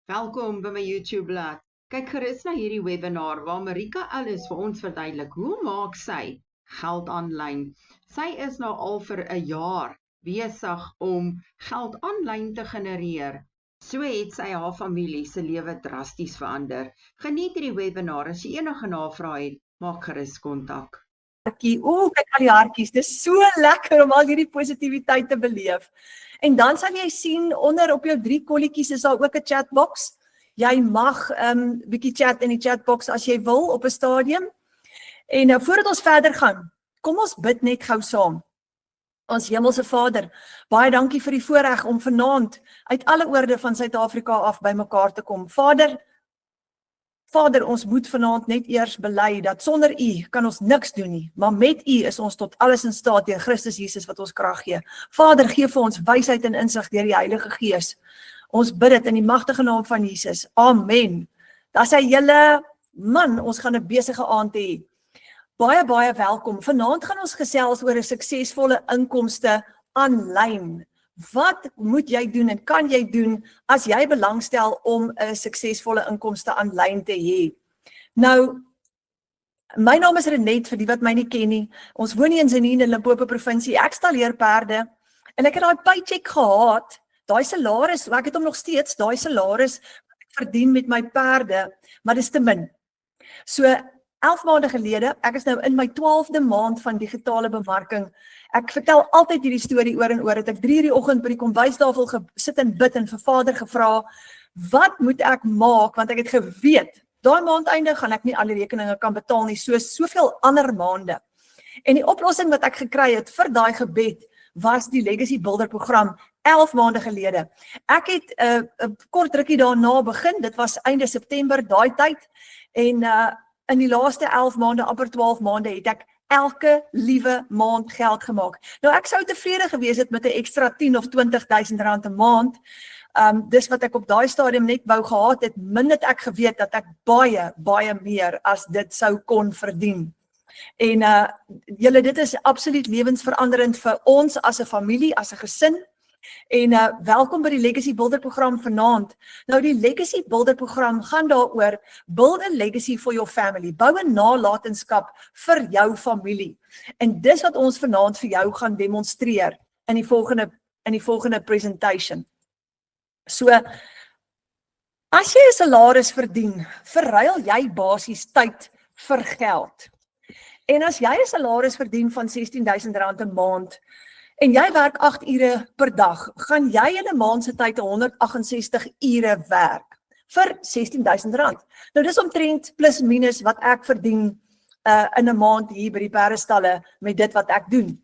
Welkom by my YouTube bladsy. Kyk gerus na hierdie webinar waar Marika Ellis vir ons verduidelik hoe maak sy geld aanlyn. Sy is nou al vir 'n jaar besig om geld aanlyn te genereer. So het sy haar familie se lewe drasties verander. Geniet hierdie webinar. As jy enige navrae het, maak gerus kontak. Oeh, kyk al die hartjies, dit is so lekker om al hierdie positiwiteit te beleef. En dan sal jy sien, onder op jou 3 kolletjies is daar ook 'n chatbox. Jy mag bietjie chat in die chatbox as jy wil op 'n stadium. En nou voordat ons verder gaan, kom ons bid net gou saam. Ons Hemelse Vader, baie dankie vir die voorreg om vanaand uit alle oorde van Suid-Afrika af by mekaar te kom. Vader, ons moet vanaand net eers bely dat sonder U kan ons niks doen nie, maar met U is ons tot alles in staat deur Christus Jesus wat ons krag gee. Vader, gee vir ons wysheid en insig deur die Heilige Gees. Ons bid dit in die magtige naam van Jesus. Amen. Daar sê julle man, ons gaan 'n besige aand hê. Baie welkom. Vanaand gaan ons gesels oor 'n suksesvolle inkomste aanlyn. Wat moet jy doen en kan jy doen as jy belangstel om 'n suksesvolle inkomste aanlyn te hê? Nou, my naam is Renet, vir die wat my nie ken nie. Ons woon hier in Zenine in Limpopo provinsie. Ek stalleer perde en ek het daai paycheck gehad, daai salaris, ek het hom nog steeds, daai salaris wat ek verdien met my perde, maar dis te min. So 11 maande gelede, ek is nou in my 12de maand van digitale bemarking. Ek vertel altyd hierdie storie oor en oor, het ek 3 uur die oggend by die kombuistafel gesit en bid en vir Vader gevra, wat moet ek maak, want ek het geweet, daai maandeinde gaan ek nie al die rekeninge kan betaal nie, soos soveel ander maande. En die oplossing wat ek gekry het vir daai gebed, was die Legacy Builder program 11 maande gelede. Ek het 'n kort rukkie daarna begin, dit was einde September, daai tyd, en in die laaste 11 maande, amper 12 maande, het ek elke liewe maand geld gemaak. Nou ek sou tevrede gewees het met 'n ekstra 10 of 20.000 rand 'n maand. Dis wat ek op daai stadium net wou gehad het, min het ek geweet dat ek baie meer as dit sou kon verdien. En julle, dit is absoluut lewensveranderend vir ons as 'n familie, as 'n gesin. En welkom by die Legacy Builder program vanaand. Nou die Legacy Builder program gaan daaroor, build a legacy for your family, bou 'n nalatenskap vir jou familie. En dis wat ons vanaand vir jou gaan demonstreer in die volgende presentation. So, as jy 'n salaris verdien, verruil jy basies tyd vir geld. En as jy 'n salaris verdien van 16.000 rand 'n maand, en jy werk 8 ure per dag, gaan jy in 'n maand se tyd 168 ure werk vir 16.000 rand. Nou dis omtrent plus minus wat ek verdien in 'n maand hier by die perdestalle met dit wat ek doen.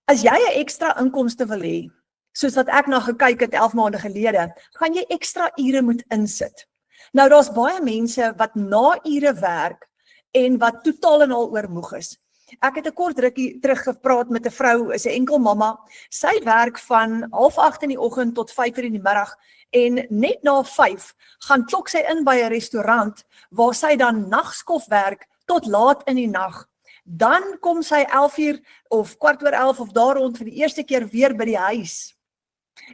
As jy 'n ekstra inkomste wil hê, soos wat ek na gekyk het 11 maande gelede, gaan jy ekstra ure moet insit. Nou daar's baie mense wat na ure werk en wat totaal en al oormoeg is. Ek het 'n kort rukkie terug gepraat met 'n vrou, is 'n enkel mamma. Sy werk van 7:30 in die oggend tot 5 uur in die middag en net na 5 gaan klok sy in by 'n restaurant waar sy dan nagskof werk tot laat in die nag. Dan kom sy 11 uur of 11:15 of daar rond vir die eerste keer weer by die huis.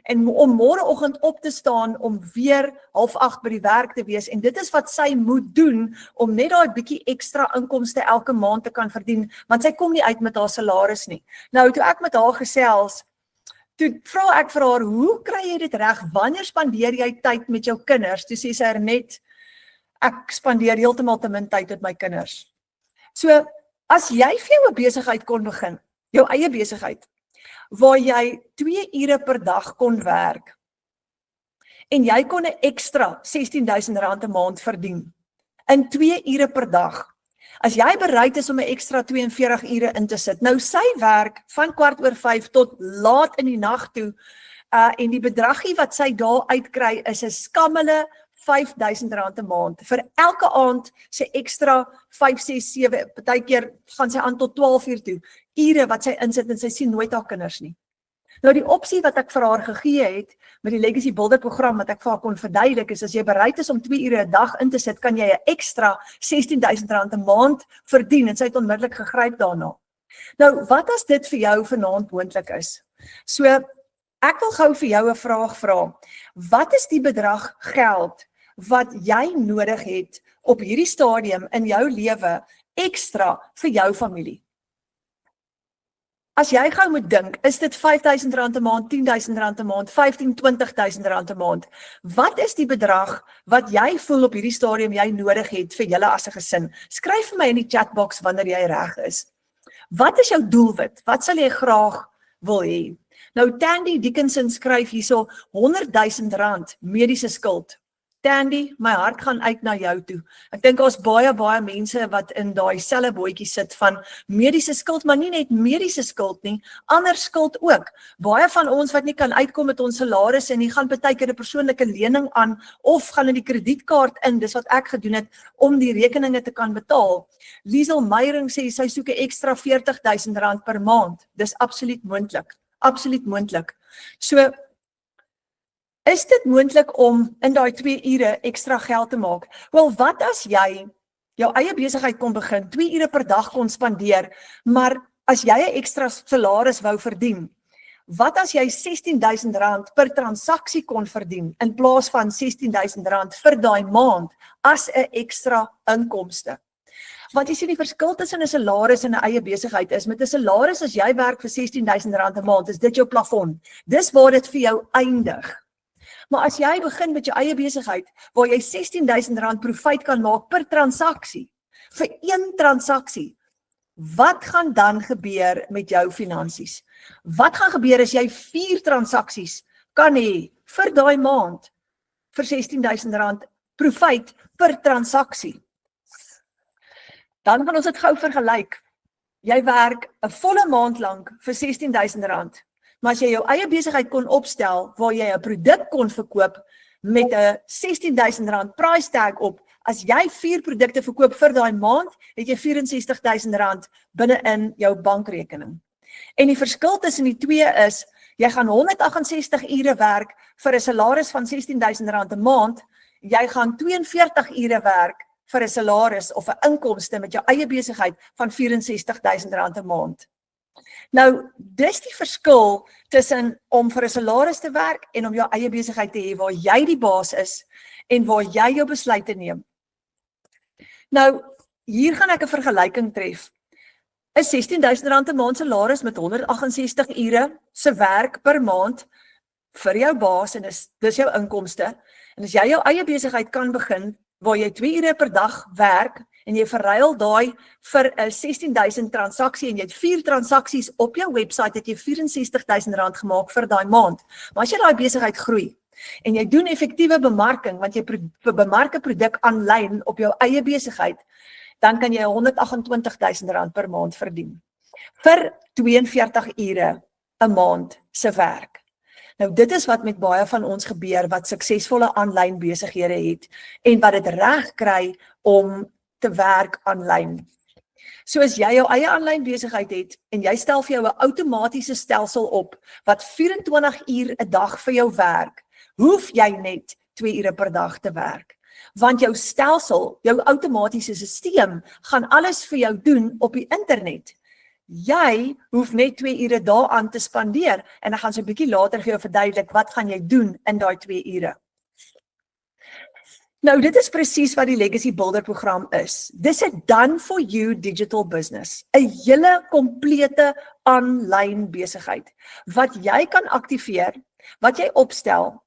En om môreoggend op te staan om weer 7:30 by die werk te wees, en dit is wat sy moet doen om net daai bietjie ekstra inkomste elke maand te kan verdien, want sy kom nie uit met haar salaris nie. Nou toe ek met haar gesels, toe vra ek vir haar, hoe kry jy dit reg? Wanneer spandeer jy tyd met jou kinders? Toe sê sy net, ek spandeer heeltemal te min tyd met my kinders. So, as jy vir jou 'n besigheid kon begin, jou eie besigheid, waar jy 2 ure per dag kon werk, en jy kon 'n ekstra 16.000 rand 'n maand verdien, in 2 ure per dag, as jy bereid is om 'n ekstra 42 ure in te sit, nou sy werk van 4:15 tot laat in die nag toe, en die bedragie wat sy daar uitkry is 'n skammele 5.000 rand 'n maand, vir elke aand sy ekstra 5, 6, 7, partykeer gaan sy aan tot 12 uur toe, ure wat sy insit en sy sien nooit haar kinders nie. Nou die opsie wat ek vir haar gegee het, met die Legacy Builder program wat ek vir haar kon verduidelik is, as jy bereid is om 2 ure 'n dag in te sit, kan jy 'n ekstra 16.000 rand 'n maand verdien, en sy het onmiddellik gegryp daarna. Nou, wat as dit vir jou vanaand moontlik is? So, Ek wil gou vir jou 'n vraag vra. Wat is die bedrag geld wat jy nodig het op hierdie stadium in jou lewe ekstra vir jou familie? As jy gou moet dink, is dit R5,000 'n maand, R10,000 'n maand, R15,000, R20,000 'n maand? Wat is die bedrag wat jy voel op hierdie stadium jy nodig het vir julle as 'n gesin? Skryf vir my in die chatbox wanneer jy reg is. Wat is jou doelwit? Wat sal jy graag wil hê? Nou Tandy Dickinson skryf hierso R100,000 mediese skuld. Tandy, my hart gaan uit na jou toe. Ek dink daar's baie mense wat in daai selfe bootjie sit van mediese skuld, maar nie net mediese skuld nie, ander skuld ook. Baie van ons wat nie kan uitkom met ons salarisse nie, gaan partykeer 'n persoonlike lening aan of gaan in die kredietkaart in, dis wat ek gedoen het om die rekeninge te kan betaal. Liesel Meyering sê sy soek 'n ekstra R40,000 per maand. Dis absoluut moontlik. Absoluut moontlik. So is dit moontlik om in daai 2 ure ekstra geld te maak? Wel, wat as jy jou eie besigheid kon begin, 2 ure per dag kon spandeer, maar as jy 'n ekstra salaris wou verdien, wat as jy R16,000 per transaksie kon verdien, in plaas van R16,000 vir daai maand, as 'n ekstra inkomste? Want jy sien die verskil tussen 'n salaris en 'n eie besigheid is, met 'n salaris as jy werk vir R16,000 'n maand, is dit jou plafon. Dis waar dit vir jou eindig. Maar as jy begin met jou eie besigheid, waar jy R16,000 profijt kan maak per transaksie, vir 1 transaksie, wat gaan dan gebeur met jou finansies? Wat gaan gebeur as jy 4 transaksies kan hê vir daai maand, vir R16,000 profijt per transaksie? Dan gaan ons dit gou vergelyk. Jy werk 'n volle maand lank vir R16,000. Maar as jy jou eie besigheid kon opstel, waar jy 'n produk kon verkoop met 'n R16,000 price tag op, as jy 4 produkte verkoop vir daai maand, het jy R64,000 binne in jou bankrekening. En die verskil tussen die twee is, jy gaan 168 ure werk vir 'n salaris van R16,000 'n maand, jy gaan 42 ure werk vir 'n salaris of 'n inkomste met jou eie besigheid van R64,000 'n maand. Nou, dis die verskil tussen om vir 'n salaris te werk en om jou eie besigheid te hê waar jy die baas is en waar jy jou besluite neem. Nou, hier gaan ek 'n vergelyking tref. 'n R16,000 'n maand salaris met 168 ure se werk per maand vir jou baas en dis jou inkomste. En as jy jou eie besigheid kan begin waar jy 2 ure per dag werk en jy verruil daai vir 'n 16,000 transaksie en jy het 4 transaksies op jou webwerf, het jy R64,000 gemaak vir daai maand. Maar as jy daai besigheid groei en jy doen effektiewe bemarking, want jy bemark 'n produk aanlyn op jou eie besigheid, dan kan jy R128,000 per maand verdien vir 42 ure 'n maand se werk. Nou dit is wat met baie van ons gebeur wat suksesvolle aanlyn besighede het en wat dit reg kry om te werk aanlyn. So as jy jou eie aanlyn besigheid het en jy stel vir jou 'n outomatiese stelsel op wat 24 uur 'n dag vir jou werk, hoef jy net 2 ure per dag te werk. Want jou stelsel, jou outomatiese stelsel gaan alles vir jou doen op die internet. Jy hoef net 2 ure daaraan te spandeer en ek gaan so 'n bietjie later vir jou verduidelik wat gaan jy doen in daai 2 ure. Nou, dit is presies wat die Legacy Builder program is. Dis 'n done for you digital business. 'n hele komplete aanlyn besigheid wat jy kan aktiveer, wat jy opstel.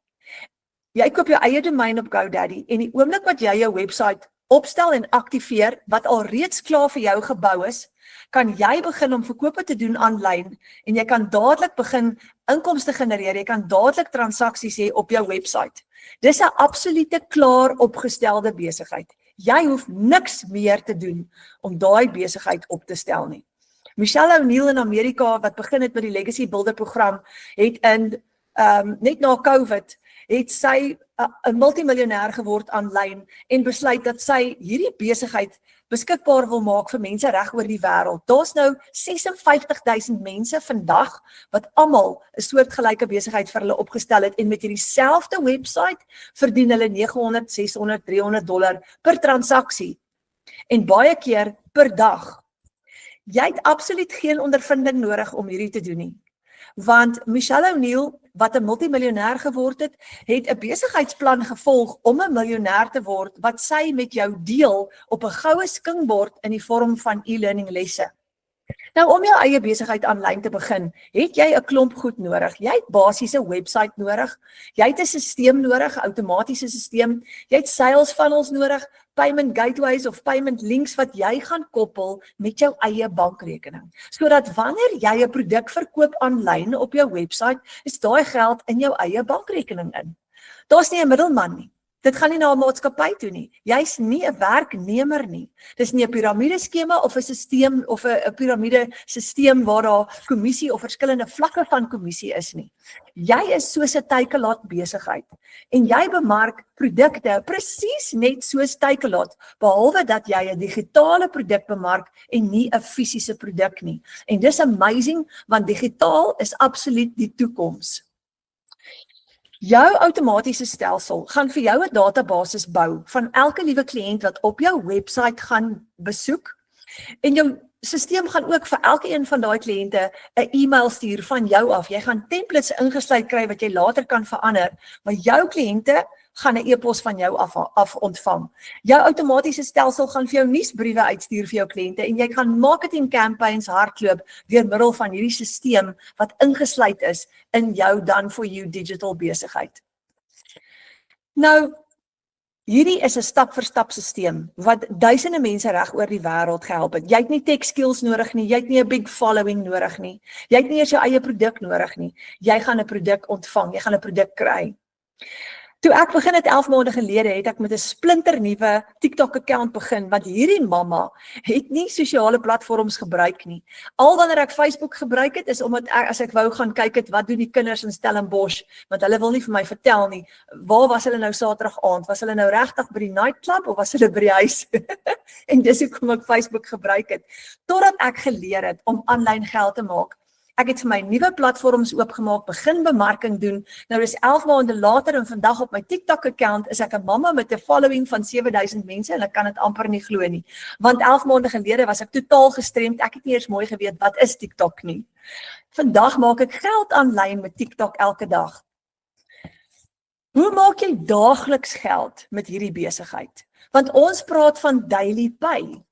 Jy koop jou eie domein op GoDaddy en die oomblik wat jy jou website opstel en aktiveer, wat al reeds klaar vir jou gebou is, kan jy begin om verkope te doen aanlyn en jy kan dadelik begin inkomste genereer, jy kan dadelik transaksies hê op jou website. Dis 'n absolute klaar opgestelde besigheid. Jy hoef niks meer te doen om daai besigheid op te stel nie. Michelle O'Neill in Amerika wat begin het met die Legacy Builder program, het in net na COVID het sy 'n multimiljonair geword aanlyn en besluit dat sy hierdie besigheid beskikbaar wil maak vir mense reg oor die wêreld. Daar's nou 56,000 mense vandag wat almal 'n soortgelyke besigheid vir hulle opgestel het en met hierdie selfde website verdien hulle $900, $600, $300 per transaksie en baie keer per dag. Jy het absoluut geen ondervinding nodig om hierdie te doen nie. Want Michelle O'Neill wat 'n multimiljonair geword het, het 'n besigheidsplan gevolg om 'n miljonair te word wat sy met jou deel op 'n goue skingbord in die vorm van e-learning lesse. Nou om jou eie besigheid aanlyn te begin, het jy 'n klomp goed nodig. Jy het basiese webwerf nodig, jy het 'n stelsel nodig, 'n outomatiese stelsel, jy het sales funnels nodig, payment gateways of payment links wat jy gaan koppel met jou eie bankrekening. Sodat wanneer jy 'n produk verkoop aanlyn op jou webwerf, is daai geld in jou eie bankrekening in. Daar's nie 'n middelman nie. Dit gaan nie na 'n maatskappy toe nie. Jy's nie 'n werknemer nie. Dis nie 'n piramideskema of 'n stelsel of 'n piramidesisteem waar daar kommissie of verskillende vlakke van kommissie is nie. Jy is soos 'n Takealot besigheid en jy bemark produkte presies net soos Takealot, behalwe dat jy 'n digitale produk bemark en nie 'n fisiese produk nie. En dis amazing want digitaal is absoluut die toekoms. Jou outomatiese stelsel gaan vir jou 'n database bou van elke liewe kliënt wat op jou webwerf gaan besoek en jou stelsel gaan ook vir elke een van daai kliënte 'n e-mail stuur van jou af. Jy gaan templates ingesluit kry wat jy later kan verander, maar jou kliënte gaan 'n e-pos van jou af ontvang. Jou outomatiese stelsel gaan vir jou nuusbriewe uitstuur vir jou kliënte en jy gaan marketing campaigns hardloop deur middel van hierdie stelsel wat ingesluit is in jou done for you digital besigheid. Nou, hierdie is 'n stap-vir-stap stelsel wat duisende mense reg oor die wêreld gehelp het. Jy het nie tech skills nodig nie, jy het nie 'n big following nodig nie. Jy het nie eers jou eie produk nodig nie. Jy gaan 'n produk ontvang, jy gaan 'n produk kry. Toe ek begin het 11 maande gelede, het ek met 'n splinternuwe TikTok account begin, want hierdie mamma het nie sosiale platforms gebruik nie. Al wanneer ek Facebook gebruik het, is omdat as ek wou gaan kyk het, wat doen die kinders in Stellenbosch, want hulle wil nie vir my vertel nie, waar was hulle nou Saterdag aand, was hulle nou regtig by die nightclub, of was hulle by die huis? En dis hoekom ek Facebook gebruik het, totdat ek geleer het om aanlyn geld te maak. Ek het vir my nuwe platforms oopgemaak, begin bemarking doen. Nou dis 11 maande later en vandag op my TikTok account is ek 'n mamma met 'n following van 7000 mense en ek kan dit amper nie glo nie. Want 11 maande gelede was ek totaal gestremd. Ek het nie eers mooi geweet wat is TikTok nie. Vandag maak ek geld aanlyn met TikTok elke dag. Hoe maak jy daagliks geld met hierdie besigheid? Want ons praat van daily pay.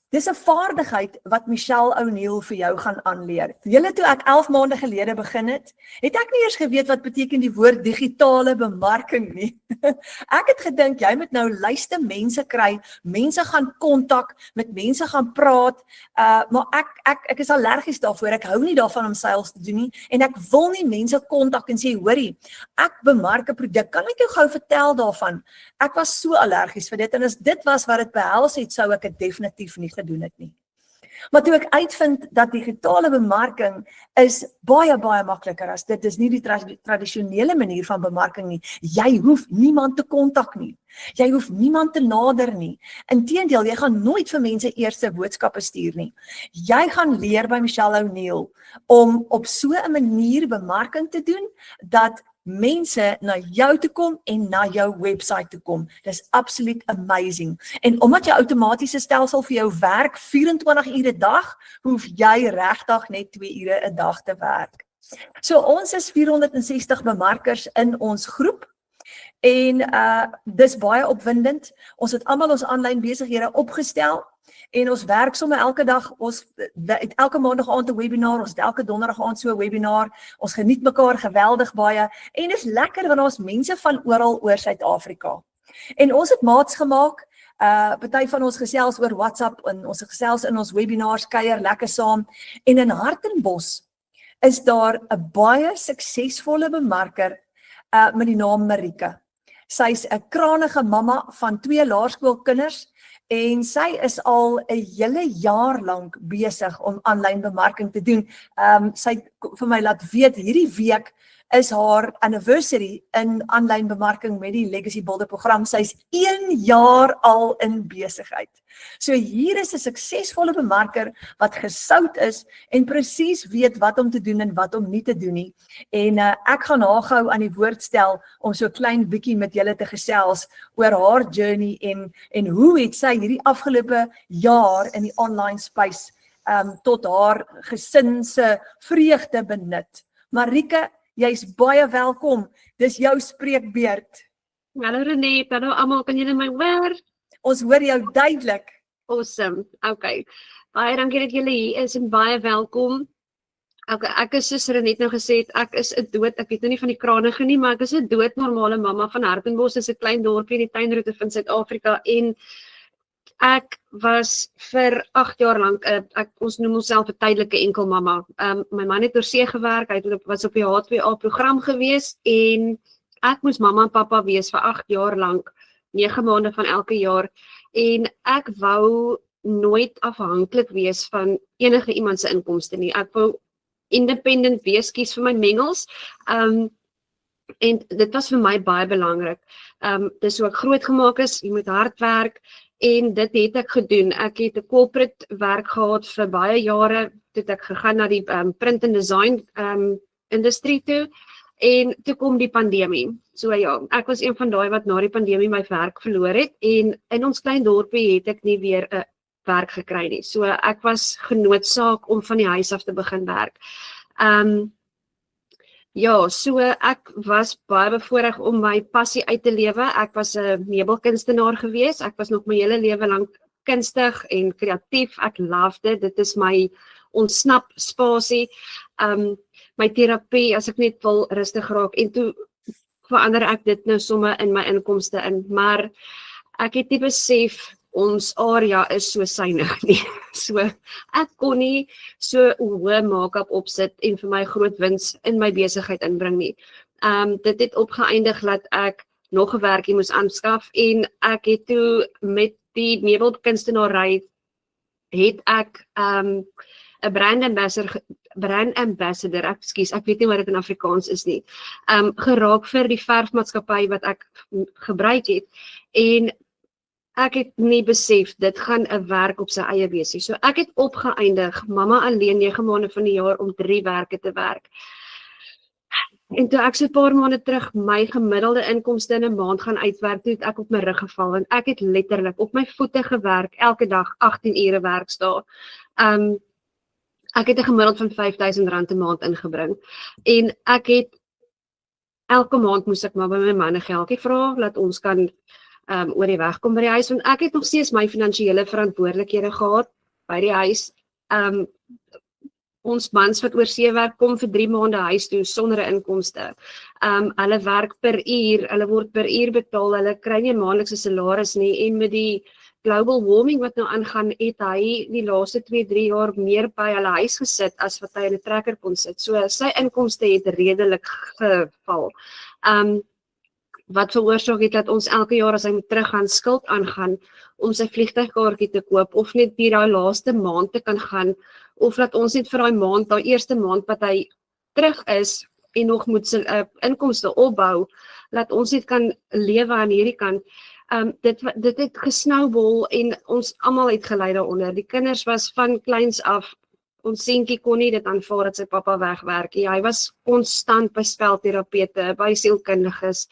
Dis 'n vaardigheid wat Michelle O'Neil vir jou gaan aanleer. Julle toe ek 11 maande gelede begin het ek nie eers geweet wat beteken die woord digitale bemarking nie. Ek het gedink jy moet nou lyste mense kry, mense gaan kontak, met mense gaan praat, maar ek is allergies daarvoor. Ek hou nie daarvan om sales te doen nie en ek wil nie mense kontak en sê, hoorie, ek bemark 'n produk, kan ek jou gou vertel daarvan? Ek was so allergies vir dit en as dit was wat dit behels het, sou ek dit definitief nie gedoen het nie. Maar toe ek uitvind dat digitale bemarking is baie makliker as dit is nie die tradisionele manier van bemarking nie. Jy hoef niemand te kontak nie. Jy hoef niemand te nader nie. Inteendeel, jy gaan nooit vir mense eerste boodskappe stuur nie. Jy gaan leer by Michelle O'Neil om op so 'n manier bemarking te doen dat mense na jou toe kom en na jou website toe kom. Dis absoluut amazing. En omdat jou outomatiese stelsel vir jou werk 24 ure 'n dag, hoef jy regtig net 2 ure 'n dag te werk. So ons is 460 bemarkers in ons groep. En dis baie opwindend. Ons het almal ons aanlyn besighede opgestel. En ons werk sommer elke dag, ons het elke maandag aand 'n webinar, ons het elke donderdag aand so 'n webinar, ons geniet mekaar geweldig baie, en dit is lekker want ons mense van oral oor Suid-Afrika. En ons het maats gemaak, party van ons gesels oor WhatsApp, en ons gesels in ons webinars, kuier lekker saam, en in Hartenbos is daar 'n baie suksesvolle bemarker met die naam Marika. Sy's 'n krangige mamma van 2 laerskoolkinders, en sy is al 'n hele jaar lank besig om aanlyn bemarking te doen. Sy het vir my laat weet, hierdie week is haar anniversary in aanlyn bemarking met die Legacy Builder program. Sy's 1 jaar al in besigheid. So hier is 'n suksesvolle bemarker wat gesout is en presies weet wat om te doen en wat om nie te doen nie. En ek gaan haar gou aan die woord stel om so klein bietjie met julle te gesels oor haar journey en hoe het sy hierdie afgelope jaar in die online space tot haar gesin se vreugde benut. Marika, Jy's baie welkom. Dis jou spreekbeurt. Hallo Renet, hallo almal, kan julle my hoor? Ons hoor jou duidelik. Awesome, okay. Baie dankie dat julle hier is en baie welkom. Okay, ek is soos Renet nou gesê het, ek is 'n dood, ek weet nou nie van die kranige nie, maar ek is 'n doodnormale mamma van Hartenbos, is 'n klein dorpie in die tuinroete van Suid-Afrika en ek was vir 8 jaar lank, ons noem onsself 'n tydelike enkelmamma. My man het oor see gewerk, hy was op die H2A program gewees en ek moes mamma en pappa wees vir 8 jaar lank, 9 maande van elke jaar en ek wou nooit afhanklik wees van enige iemand se inkomste nie. Ek wou independent wees, kies vir my mengels. En dit was vir my baie belangrik. Dis hoe ek groot gemaak is, jy moet hard werk en dit het ek gedoen. Ek het 'n corporate werk gehad vir baie jare, toe ek gegaan na die print and design industrie toe en toe kom die pandemie. So ja, ek was een van daai wat na die pandemie my werk verloor het en in ons klein dorpie het ek nie weer 'n werk gekry nie. So ek was genoodsaak om van die huis af te begin werk. Ja, so ek was baie bevoorreg om my passie uit te lewe. Ek was 'n meubelkunstenaar gewees. Ek was nog my hele lewe lank kunstig en kreatief. Ek love dit. Dit is my ontsnap spasie. My terapie as ek net wil rustig raak en toe verander ek dit nou somme in my inkomste in, maar ek het nie besef ons area is so suinig nie. So ek kon nie so hoë make-up opsit en vir my groot wins in my besigheid inbring nie. Dit het opgeëindig dat ek nog 'n werkie moes aanskaf en ek het toe met die meubelkunstenaarai het ek 'n brand ambassador, ek weet nie wat dit in Afrikaans is nie, geraak vir die verfmaatskappy wat ek gebruik het en ek het nie besef, dit gaan 'n werk op sy eie wees. So ek het opgeëindig, mamma alleen 9 maande van die jaar om 3 werke te werk. En toe ek so 'n paar maande terug my gemiddelde inkomste in 'n maand gaan uitwerk, toe het ek op my rug geval en ek het letterlik op my voete gewerk, elke dag 18 ure werksdae. Ek het 'n gemiddeld van R5,000 'n maand ingebring en ek het elke maand moes ek maar by my man 'n geldjie vra dat ons kan oor die weg kom by die huis, want ek het nog steeds my finansiële verantwoordelikhede gehad by die huis. Ons mans wat oor see werk kom vir 3 maande huis toe sonder 'n inkomste. Hulle werk per uur, hulle word per uur betaal, hulle kry nie 'n maandelikse salaris nie en met die global warming wat nou aangaan, het hy die laaste 2-3 jaar meer by hulle huis gesit as wat hy in 'n trekker kon sit. So sy inkomste het redelik geval. Wat veroorsaak het dat ons elke jaar as hy moet teruggaan skuld aangaan om sy vliegtuigkaartjie te koop of net die daai laaste maand te kan gaan of dat ons net vir daai maand, daai eerste maand wat hy terug is en nog moet sy inkomste opbou, dat ons net kan lewe aan hierdie kant. Dit het gesnowball en ons almal het gelei daaronder. Die kinders was van kleins af, ons seentjie kon nie dit aanvaar dat sy pappa wegwerk nie. Hy was konstant by spelterapeute, by sielkundiges.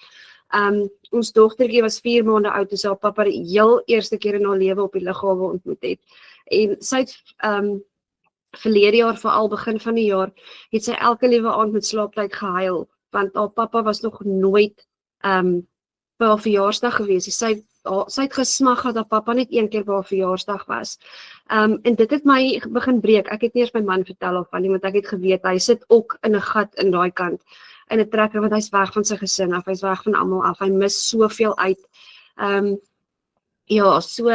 Ons dogtertjie was 4 maande oud toe sy haar pappa die heel eerste keer in haar lewe op die lughawe ontmoet het. En sy het verlede jaar, veral begin van die jaar, het sy elke liewe aand met slaaptyd gehuil, want haar pappa was nog nooit by haar verjaarsdag gewees. Sy het gesmag dat haar pappa net 1 keer by haar verjaarsdag was. En dit het my begin breek. Ek het nie eers my man vertel of van nie, want ek het geweet, hy sit ook in 'n gat in daai kant, in 'n trekker, want hy's weg van sy gesin af, hy's weg van almal af, hy mis soveel uit. Ja, so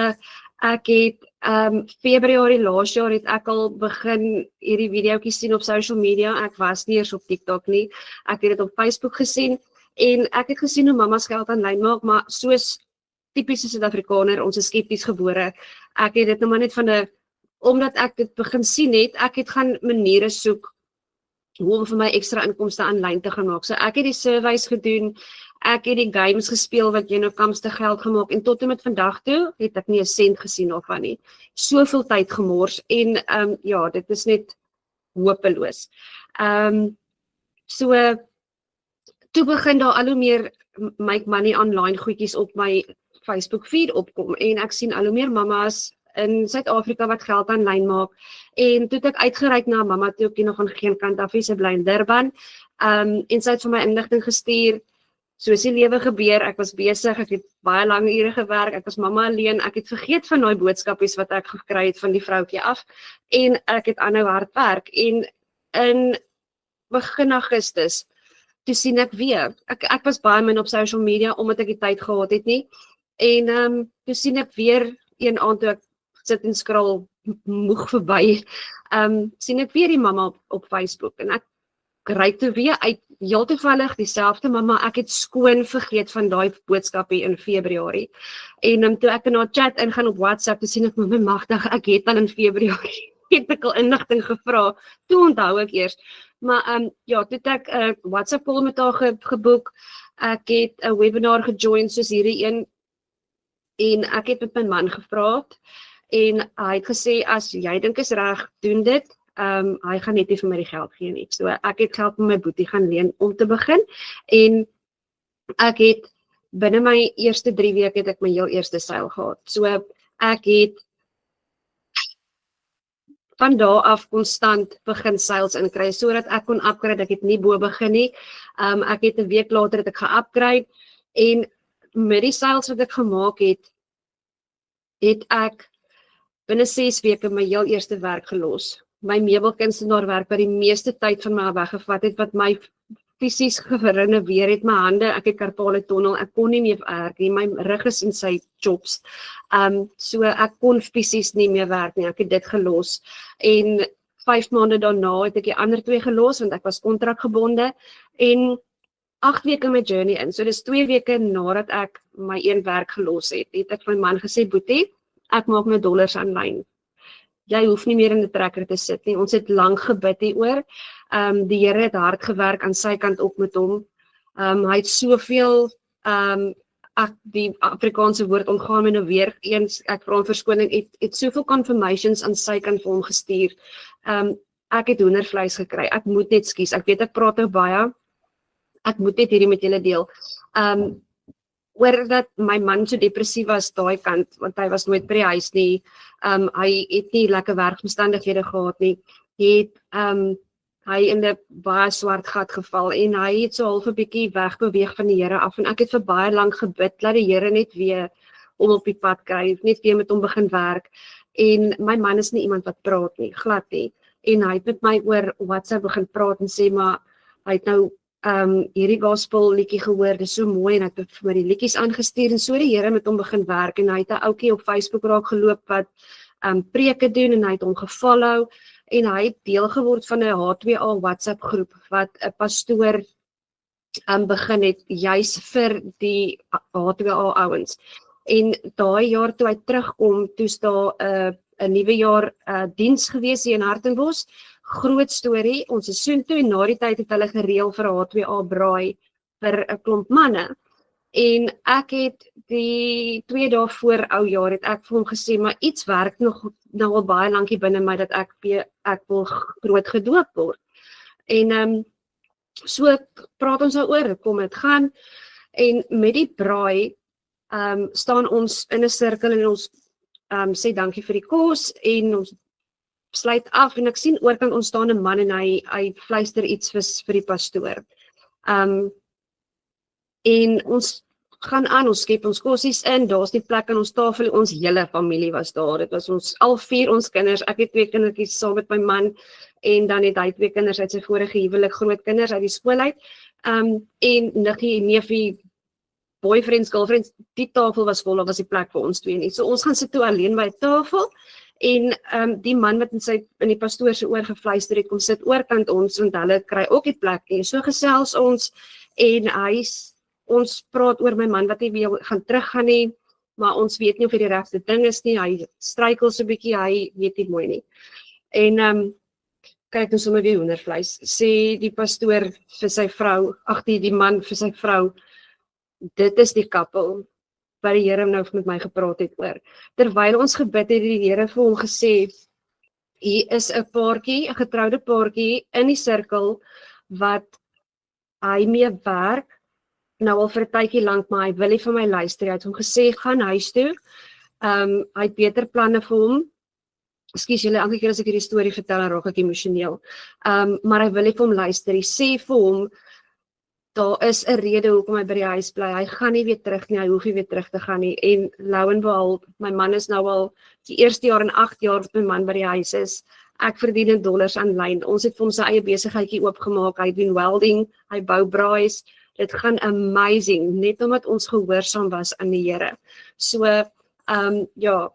ek het Februarie laas jaar het ek al begin hierdie videoetjies sien op social media. Ek was nie eers op TikTok nie. Ek het dit op Facebook gesien en ek het gesien hoe mamma's geld aanlyn maak, maar soos tipiese Suid-Afrikaner, ons is skepties gebore. Ek het dit nou maar net omdat ek dit begin sien het, ek het gaan maniere soek hoe om vir my ekstra inkomste aanlyn te gaan maak. So ek het die surveys gedoen, ek het die games gespeel wat jy nou kamste geld gemaak en tot en met vandag toe het ek nie 'n sent gesien daarvan nie. Soveel tyd gemors en ja, dit is net hopeloos. So toe begin daar al hoe meer Make Money Online goedjies op my Facebook feed opkom en ek sien al hoe meer mammas in Suid-Afrika wat geld aanlyn maak en toe het ek uitgereik na mamma toe ek nog aan geen kant af is, sy bly in Durban. En sy het vir my inligting gestuur, soos die lewe gebeur, ek was besig, ek het baie lange ure gewerk, ek was mamma alleen, ek het vergeet van daai boodskapies wat ek gekry het van die vroutjie af, en ek het aanhou hard werk, en in begin Augustus, toe sien ek weer, ek was baie min op social media, omdat ek die tyd gehad het nie, en toe sien ek weer, een aand toe ek sit en scroll, moeg verby, sien ek weer die mamma op Facebook, en ek ryk toe weer uit, heel toevallig, dieselfde mamma, ek het skoon vergeet van daai boodskapie in Februarie, en toe ek in haar chat ingaan op WhatsApp, toe sien ek, my magtig, ek het al in Februarie, het ek al inligting gevra, toe onthou ek eers, maar ja, toe het ek WhatsApp call met haar geboek, ek het 'n webinar gejoin soos hierdie een, en ek het met my man gepraat, en hy het gesê, as jy dink is reg, doen dit, hy gaan net nie vir my die geld gee nie, so ek het geld met my boetie gaan leen om te begin, en ek het, binne my eerste 3 weke het ek my heel eerste seil gehad, so ek het van daar af konstant begin sales inkry, sodat ek kon upgrade, ek het nie bo begin nie, ek het 'n week later het ek ge-upgrade, en met die sales wat ek gemaak het, het ek binne 6 weke my heel eerste werk gelos. My meubelkunstenaarwerk wat die meeste tyd van my weggevat het, wat my fisies gerenoveer het, my hande, ek het carpale tunnel, ek kon nie meer werk nie, my rug is in sy chops, so ek kon fisies nie meer werk nie, ek het dit gelos, en 5 maande daarna het ek die ander 2 gelos, want ek was kontrakgebonde, en 8 weke in my journey in, so dis 2 weke nadat ek my een werk gelos het ek my man gesê, Boetie, ek maak my dollars aanlyn, jy hoef nie meer in die trekker te sit nie, ons het lank gebid hieroor, die Here het hard gewerk aan sy kant op met hom, hy het soveel, die Afrikaanse woord ontgaan my nou weer, eens, ek vra om verskoning, het soveel confirmations aan sy kant vir hom gestuur, ek het hoendervleis gekry, ek moet net skies, ek weet ek praat nou baie, ek moet net hierdie met julle deel, oor dat my man so depressief was daai kant, want hy was nooit by die huis nie, hy het nie lekker werkomstandighede gehad nie, het hy in 'n baie swart gat geval, en hy het so half 'n bietjie wegbeweeg van die Here af, en ek het vir baie lank gebid, laat die Here net weer om op die pad kry, net weer met hom begin werk, en my man is nie iemand wat praat nie, glad nie, en hy het met my oor WhatsApp begin praat, en sê, maar hy het nou hierdie gospel liedjie gehoor, dis so mooi, en hy het vir my die liedjies aangestuur, en so die Here met hom begin werk, en hy het 'n ouetjie op Facebook raak geloop, wat preke doen, en hy het hom gefollow, en hy het deel geword van 'n H2A WhatsApp groep, wat 'n pastoor begin het, juis vir die H2A ouens, en daai jaar toe hy terugkom, toe's daar 'n nuwe jaar diens gewees hier in Hartenbos, groot storie, ons is soontoe, en na die tyd het hulle gereël vir 'n H2A braai vir 'n klomp manne, en ek het die 2 dae voor oujaar het ek vir hom gesê, maar iets werk nog nou al baie lankie binne my, dat ek wil groot gedoop word, en so praat ons daaroor, kom het gaan, en met die braai, staan ons in 'n sirkel, en ons sê dankie vir die kos, en ons sluit af, en ek sien oorkant ons staan 'n man, en hy fluister iets vir die pastoor, en ons gaan aan, ons skep ons kosies in, daar's die plek aan ons tafel, ons hele familie was daar, dit was ons, al 4 ons kinders, ek het 2 kindertjies saam met my man, en dan het hy 2 kinders uit sy vorige huwelik, groot kinders uit die skool uit, en niggie, neefie, boyfriends, girlfriends, die tafel was vol, was die plek vir ons 2 nie, so ons gaan sit toe alleen by 'n tafel, en die man wat in die pastoor se oor gefluister het, kom sit oorkant ons, want hulle kry ook die plek, en so gesels ons, en ons praat oor my man, wat hy weer gaan teruggaan nie, maar ons weet nie of dit die regte ding is nie, hy struikel so 'n bietjie, hy weet nie mooi nie, en kyk nou sommer weer hoendervleis, sê die pastoor vir sy vrou, die man vir sy vrou, dit is die kappel, wat die Here nou met my gepraat het oor. Terwyl ons gebid het, die Here vir hom gesê, hier is 'n paartjie, 'n getroude paartjie in die sirkel, wat hy mee werk, nou al vir 'n tydjie lank, maar hy wil nie vir my luister, hy het hom gesê, gaan huis toe, hy het beter planne vir hom, Ekskuus julle, elke keer as ek hierdie storie vertel, dan raak ek emosioneel. Maar hy wil nie vir hom luister. Hy sê vir hom, daar is 'n rede hoekom hy by die huis bly. Hy gaan nie weer terug nie, hy hoef nie weer terug te gaan nie. En lou en behold, my man is nou al die eerste jaar in 8 jaar wat my man by die huis is. Ek verdien in dollars aanlyn. Ons het vir hom sy eie besigheidjie oopgemaak. Hy doen welding, hy bou braais. Dit gaan amazing, net omdat ons gehoorsaam was aan die Here. So, ja,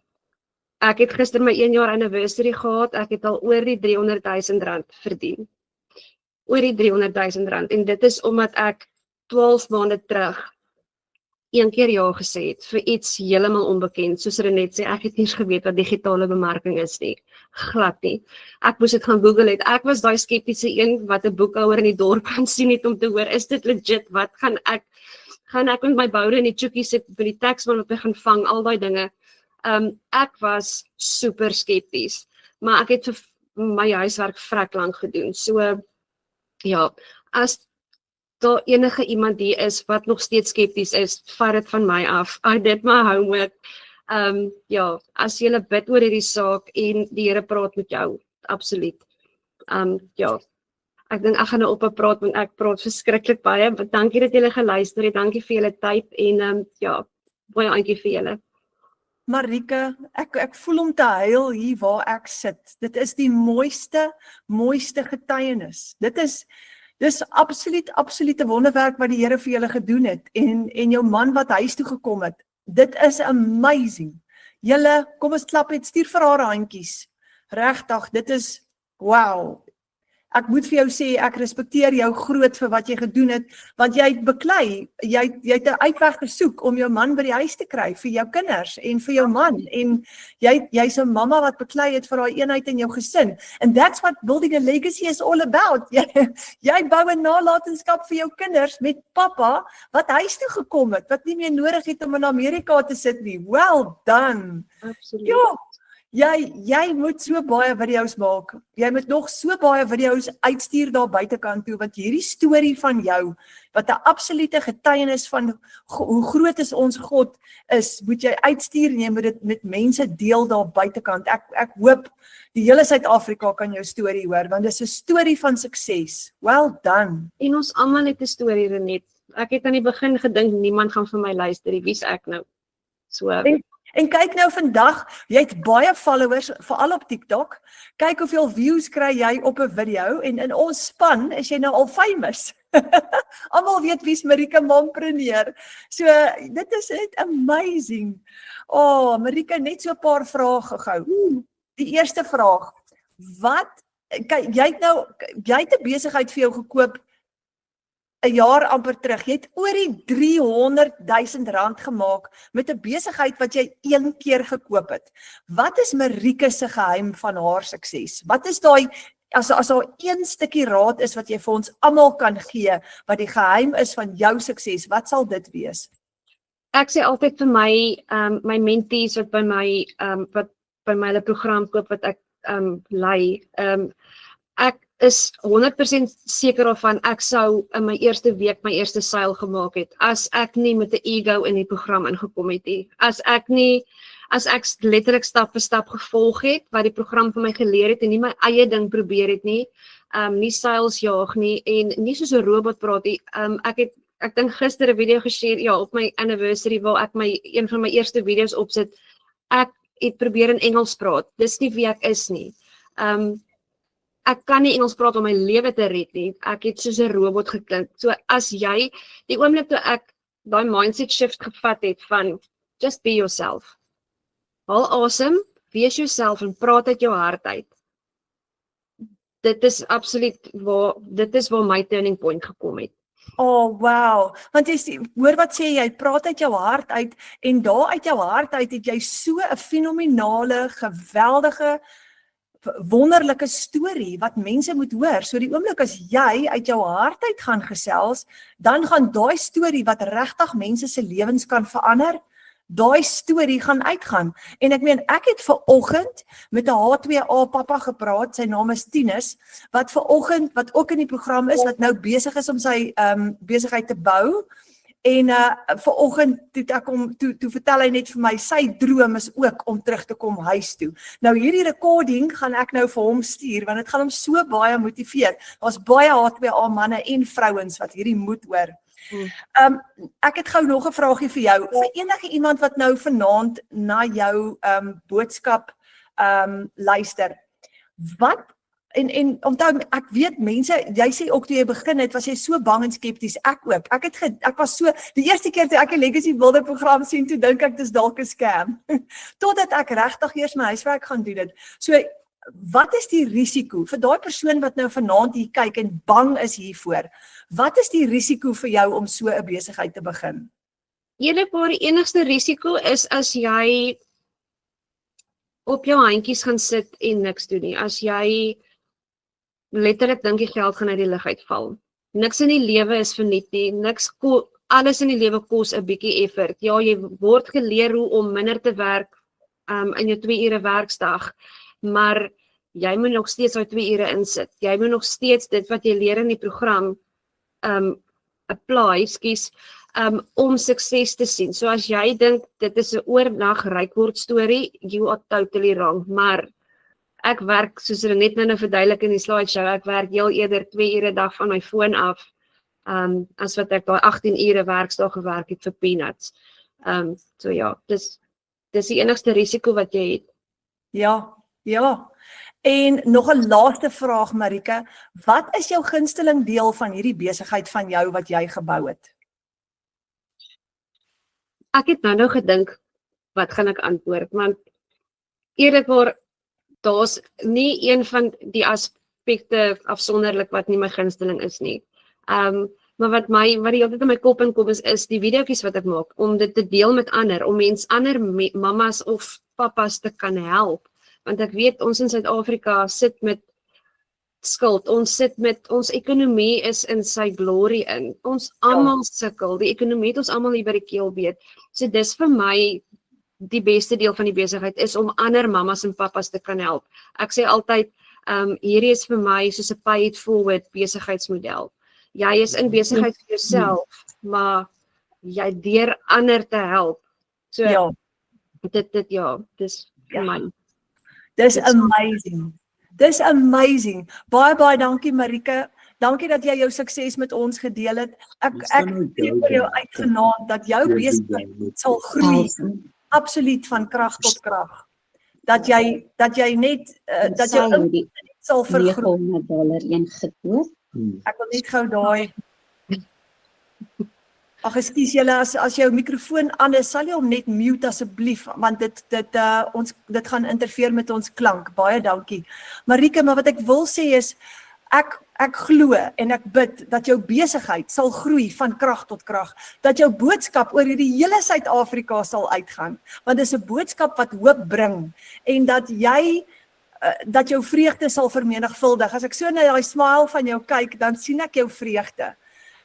ek het gister my 1 jaar anniversary gehad. Ek het al oor die R300,000 verdien. Oor die R300,000 en dit is omdat ek 12 maande terug 1 keer ja gesê het vir iets heeltemal onbekend. Soos Renet sê, ek het nie eens geweet wat digitale bemarking is nie. Glad nie. Ek moes dit gaan Google het. Ek was daai skeptiese een wat 'n boekhouer in die dorp gaan sien het om te hoor, is dit legit? Wat gaan ek met my boude in die chookies sit by die taxman wat my gaan vang, al daai dinge. Ek was super skepties, maar ek het vir my huiswerk vrek lank gedoen. So ja, as daar enige iemand hier is wat nog steeds skepties is, vat dit van my af. I did my homework. Ja, as jy bid oor hierdie saak en die Here praat met jou, absoluut. Ja, ek dink ek gaan nou op praat, want ek praat verskriklik baie. Dankie dat julle geluister het, dankie vir julle tyd en ja, baie dankie vir julle. Marika, ek voel om te huil hier waar ek sit. Dit is die mooiste getuienis. Dis absolute wonderwerk wat die Here vir julle gedoen het en jou man wat huis toe gekom het. Dit is amazing. Julle, kom ons klap het, stuur vir haar handjies. Regtig, dit is wow. Ek moet vir jou sê, ek respekteer jou groot vir wat jy gedoen het, want jy het beklei, jy het 'n uitweg gesoek om jou man by die huis te kry, vir jou kinders en vir jou man, en jy's 'n mamma wat beklei het vir daai eenheid in jou gesin, and that's what building a legacy is all about. Jy bou 'n nalatenskap vir jou kinders met pappa, wat huis toe gekom het, wat nie meer nodig het om in Amerika te sit nie. Well done. Absoluut. Ja, jy moet so baie video's maak. Jy moet nog so baie video's uitstuur daar buitekant toe, want hierdie storie van jou, wat 'n absolute getuienis van hoe groot is ons God is, moet jy uitstuur en jy moet dit met mense deel daar buitekant. Ek hoop die hele Suid-Afrika kan jou storie hoor, want dit is 'n storie van sukses. Well done. En ons almal het 'n storie, Renet. Ek het aan die begin gedink niemand gaan vir my luister, wie's ek nou? So En kyk nou vandag, jy het baie followers, veral op TikTok. Kyk hoeveel views kry jy op 'n video en in ons span is jy nou al famous. Almal weet wie's Marika Mompreneur. So dit is net amazing. Oh, Marika, net so 'n paar vrae gehou. Die eerste vraag, kyk, jy het 'n besigheid vir jou gekoop 'n jaar amper terug. Jy het oor die R300,000 gemaak met 'n besigheid wat jy 1 keer gekoop het. Wat is Marika se geheim van haar sukses? Wat is daai, as daar een stukkie raad is wat jy vir ons almal kan gee, wat die geheim is van jou sukses, wat sal dit wees? Ek sê altyd vir my mentees wat by my hulle program koop wat ek lei, ek is 100% seker daarvan ek sou in my eerste week my eerste seil gemaak het, as ek nie met 'n ego in die program ingekom het nie. As ek letterlik stap vir stap gevolg het, wat die program vir my geleer het en nie my eie ding probeer het nie, nie seils jaag nie en nie soos 'n robot praat nie. Ek dink gister 'n video geshare, ja, op my anniversary waar ek een van my eerste video's opsit. Ek het probeer in Engels praat. Dis nie wie ek is nie. Ek kan nie Engels praat om my lewe te red nie. Ek het soos 'n robot geklink. So as jy, die oomblik toe ek daai mindset shift gevat het van just be yourself. Haal asem, wees jouself en praat uit jou hart uit. Dit is waar my turning point gekom het. Oh, wow. Want jy hoor wat sê jy, praat uit jou hart uit en daar uit jou hart uit het jy so 'n fenominale, geweldige, wonderlike storie wat mense moet hoor. So die oomblik as jy uit jou hart uit gaan gesels, dan gaan daai storie wat regtig mense se lewens kan verander, daai storie gaan uitgaan. En ek meen, ek het vanoggend met 'n H2A pappa gepraat, sy naam is Tinus, wat ook in die program is, wat nou besig is om sy besigheid te bou. En vanoggend toe vertel hy net vir my, sy droom is ook om terug te kom huis toe. Nou hierdie recording gaan ek nou vir hom stuur, want dit gaan hom so baie motiveer. Daar's baie H2A manne en vrouens wat hierdie moed hoor. Ek het gou nog 'n vraagie vir jou. Vir enige iemand wat nou vanaand na jou boodskap luister, wat en onthou, ek weet mense, jy sê ook toe jy begin het, was jy so bang en skepties, ek ook. Ek was so, die eerste keer toe ek 'n Legacy Builder program sien, toe dink ek dis dalk 'n scam. Totdat ek regtig eers my huiswerk gaan doen het. So, wat is die risiko vir daai persoon wat nou vanaand hier kyk en bang is hiervoor? Wat is die risiko vir jou om so 'n besigheid te begin? Eerlikwaar, die enigste risiko is as jy op jou handjies gaan sit en niks doen nie. As jy letterlik dink die geld gaan uit die lug uitval. Niks in die lewe is verniet nie. Alles in die lewe kos 'n bietjie effort. Ja, jy word geleer hoe om minder te werk in jou 2 ure werksdag, maar jy moet nog steeds daai 2 ure insit. Jy moet nog steeds dit wat jy leer in die program apply, om sukses te sien. So as jy dink dit is 'n oornag ryk word storie, you are totally wrong. Maar ek werk, soos hulle net nou verduidelik in die slideshow, ek werk heel eerder 2 ure 'n dag van my foon af, as wat ek daai 18 ure werksdag gewerk het vir peanuts. So ja, dis die enigste risiko wat jy het. Ja. En nog 'n laaste vraag, Marika. Wat is jou gunsteling deel van hierdie besigheid van jou wat jy gebou het? Ek het nou gedink, wat gaan ek antwoord? Want eerlikwaar, daar's nie een van die aspekte afsonderlik wat nie my gunsteling is nie. Maar wat die hele tyd in my kop inkom is die videoetjies wat ek maak, om dit te deel met ander, om ander mamas of papas te kan help. Want ek weet, ons in Suid-Afrika sit met skuld, ons ekonomie is in sy glory in. Ons almal sukkel, die ekonomie het ons almal hier by die keel beet. So dis vir my die beste deel van die besigheid is om ander mamas en papas te kan help. Ek sê altyd, hierdie is vir my soos 'n pay it forward besigheidsmodel. Jy is in besigheid vir jouself, maar jy deur ander te help. So dis vir my. Dis amazing. Dis amazing. Baie dankie, Marika. Dankie dat jy jou sukses met ons gedeel het. Ek sê vir jou uitgenaamd dat jou besigheid sal groei. Absoluut van krag tot krag. Dat jy net dat jou sal vergroei. $900 ingekoop. Ek wil net gou daai. Ag, ekskuus julle, as jou mikrofoon aan is, sal jy hom net mute asseblief, want dit gaan interfereer met ons klank. Baie dankie. Marika, maar wat ek wil sê is, ek glo en ek bid dat jou besigheid sal groei van krag tot krag, dat jou boodskap oor hierdie hele Suid-Afrika sal uitgaan, want dit is 'n boodskap wat hoop bring, en dat jou vreugde sal vermenigvuldig. As ek so na daai smile van jou kyk, dan sien ek jou vreugde.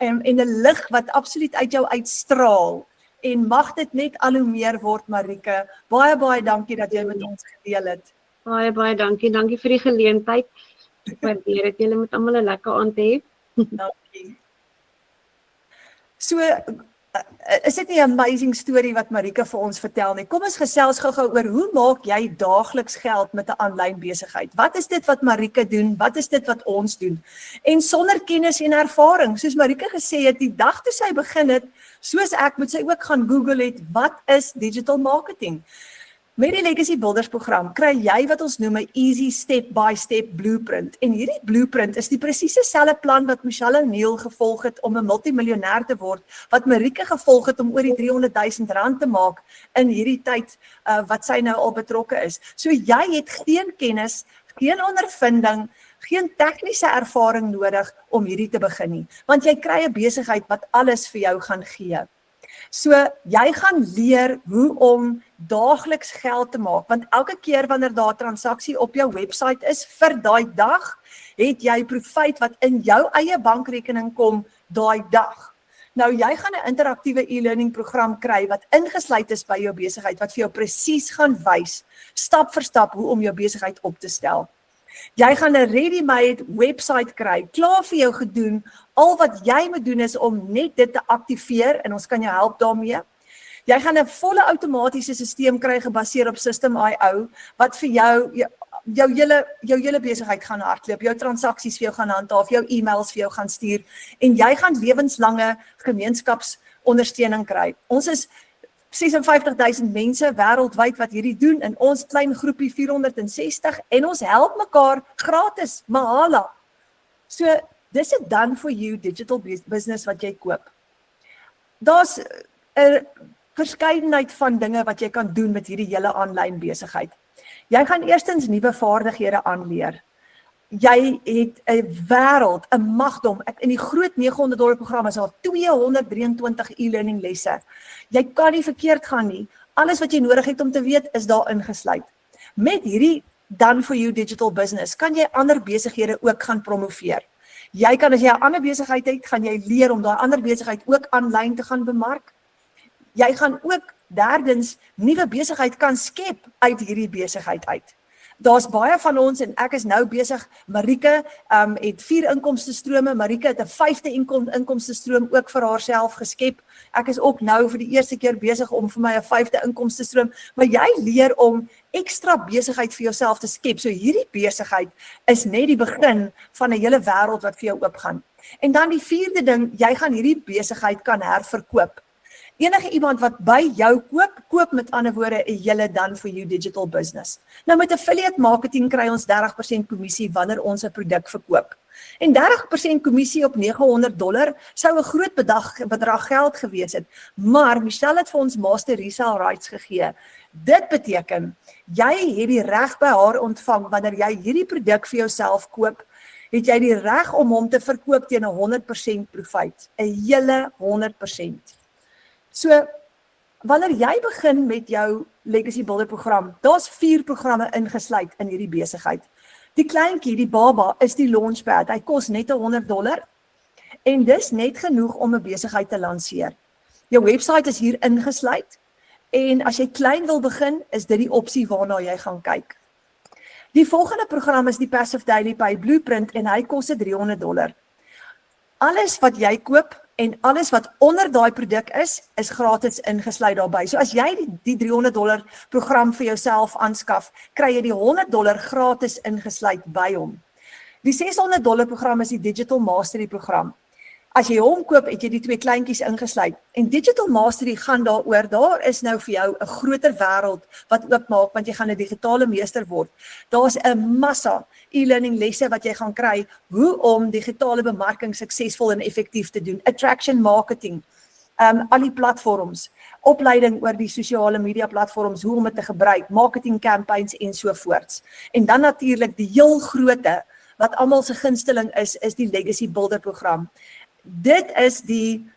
En 'n lig wat absoluut uit jou uitstraal, en mag dit net al hoe meer word, Marika. Baie dankie dat jy met ons gedeel het. Baie dankie vir die geleentheid. Ek waardeer dit, julle moet almal 'n lekker aand hê. Dankie. So, is dit nie 'n amazing storie wat Marika vir ons vertel nie? Kom ons gesels gou-gou oor hoe maak jy daagliks geld met 'n aanlyn besigheid? Wat is dit wat Marika doen? Wat is dit wat ons doen? En sonder kennis en ervaring, soos Marika gesê het, die dag toe sy begin het, soos ek, moet sy ook gaan Google het, wat is digital marketing? Met die Legacy Builders program kry jy wat ons noem 'n easy step-by-step blueprint. En hierdie blueprint is die presiese selfe plan wat Michelle O'Neil gevolg het om 'n multimiljonair te word, wat Marika gevolg het om oor die R300,000 te maak in hierdie tyd wat sy nou al betrokke is. So jy het geen kennis, geen ondervinding, geen tegniese ervaring nodig om hierdie te begin nie, want jy kry 'n besigheid wat alles vir jou gaan gee. So jy gaan leer hoe om daagliks geld te maak, want elke keer wanneer daar 'n transaksie op jou webwerf is vir daai dag, het jy profijt wat in jou eie bankrekening kom daai dag. Nou jy gaan 'n interaktiewe e-learning program kry wat ingesluit is by jou besigheid, wat vir jou presies gaan wys, stap vir stap, hoe om jou besigheid op te stel. Jy gaan 'n ready-made website kry, klaar vir jou gedoen. Al wat jy moet doen is om net dit te aktiveer en ons kan jou help daarmee. Jy gaan 'n volle outomatiese stelsel kry gebaseer op System.io wat vir jou hele besigheid gaan hardloop, jou transaksies vir jou gaan handhaaf, jou e-mails vir jou gaan stuur en jy gaan lewenslange gemeenskapsondersteuning kry. Ons is 56,000 mense wêreldwyd wat hierdie doen in ons klein groepie 460 en ons help mekaar gratis, mahala. So, dis 'n done for you digital business wat jy koop. Daar's 'n verskeidenheid van dinge wat jy kan doen met hierdie hele aanlyn besigheid. Jy gaan eerstens nuwe vaardighede aanleer. Jy het 'n wêreld, 'n magdom. In die groot $900 program is daar 223 e-learning lesse. Jy kan nie verkeerd gaan nie. Alles wat jy nodig het om te weet is daar ingesluit. Met hierdie done for you digital business kan jy ander besighede ook gaan promoveer. Jy kan as jy 'n ander besigheid het, gaan jy leer om daai ander besigheid ook aanlyn te gaan bemark. Jy gaan ook derdens nuwe besigheid kan skep uit hierdie besigheid uit. Daar's baie van ons en ek is nou besig, Marike het 4 inkomstestrome, Marike het 'n 5de inkomstestroom ook vir haarself geskep. Ek is ook nou vir die eerste keer besig om vir my 'n 5de inkomstestroom, maar jy leer om ekstra besigheid vir jouself te skep. So hierdie besigheid is net die begin van 'n hele wêreld wat vir jou oopgaan. En dan die 4de ding, jy gaan hierdie besigheid kan herverkoop. Enige iemand wat by jou koop met ander woorde 'n hele done for you digital business. Nou met affiliate marketing kry ons 30% kommissie wanneer ons 'n produk verkoop. En 30% kommissie op $900 sou 'n groot bedrag geld gewees het, maar Michelle het vir ons master resale rights gegee. Dit beteken, jy het die reg by haar ontvang wanneer jy hierdie produk vir jouself koop, het jy die reg om hom te verkoop teen 'n 100% profit, 'n hele 100%. So, wanneer jy begin met jou Legacy Builder program, daar's 4 programme ingesluit in hierdie besigheid. Die kleintjie, die baba, is die launchpad. Hy kos net $100 en dis net genoeg om 'n besigheid te lanseer. Jou webwerf is hier ingesluit en as jy klein wil begin, is dit die opsie waarna jy gaan kyk. Die volgende program is die Passive Daily Pay Blueprint en hy kos $300. Alles wat jy koop en alles wat onder daai produk is gratis ingesluit daarbey. So as jy die $300 program vir jouself aanskaf, kry jy die $100 gratis ingesluit by hom. Die $600 program is die Digital Mastery program. As jy hom koop, het jy die 2 kleintjies ingesluit. En Digital Mastery gaan daaroor, daar is nou vir jou 'n groter wêreld wat oopmaak, want jy gaan 'n digitale meester word. Daar's 'n massa e-learning lesse wat jy gaan kry, hoe om digitale bemarking suksesvol en effektief te doen. Attraction marketing, al die platforms, opleiding oor die sosiale media platforms, hoe om dit te gebruik, marketing campaigns en so voorts. En dan natuurlik die heel groote, wat almal se gunsteling is die Legacy Builder program. Dit is die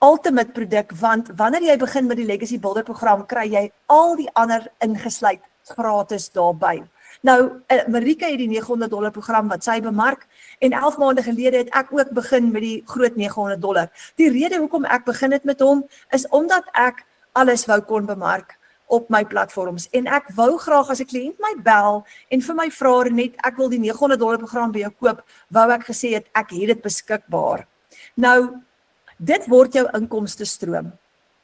ultimate produk, want wanneer jy begin met die Legacy Builder program, kry jy al die ander ingesluit gratis daarby. Nou, Marike het die $900 program wat sy bemark, en 11 maande gelede het ek ook begin met die groot $900. Die rede hoekom ek begin het met hom, is omdat ek alles wou kon bemark op my platforms, en ek wou graag as 'n kliënt my bel, en vir my vra net, ek wil die $900 program by jou koop, wou ek gesê het, ek het dit beskikbaar. Nou, dit word jou inkomstestroom.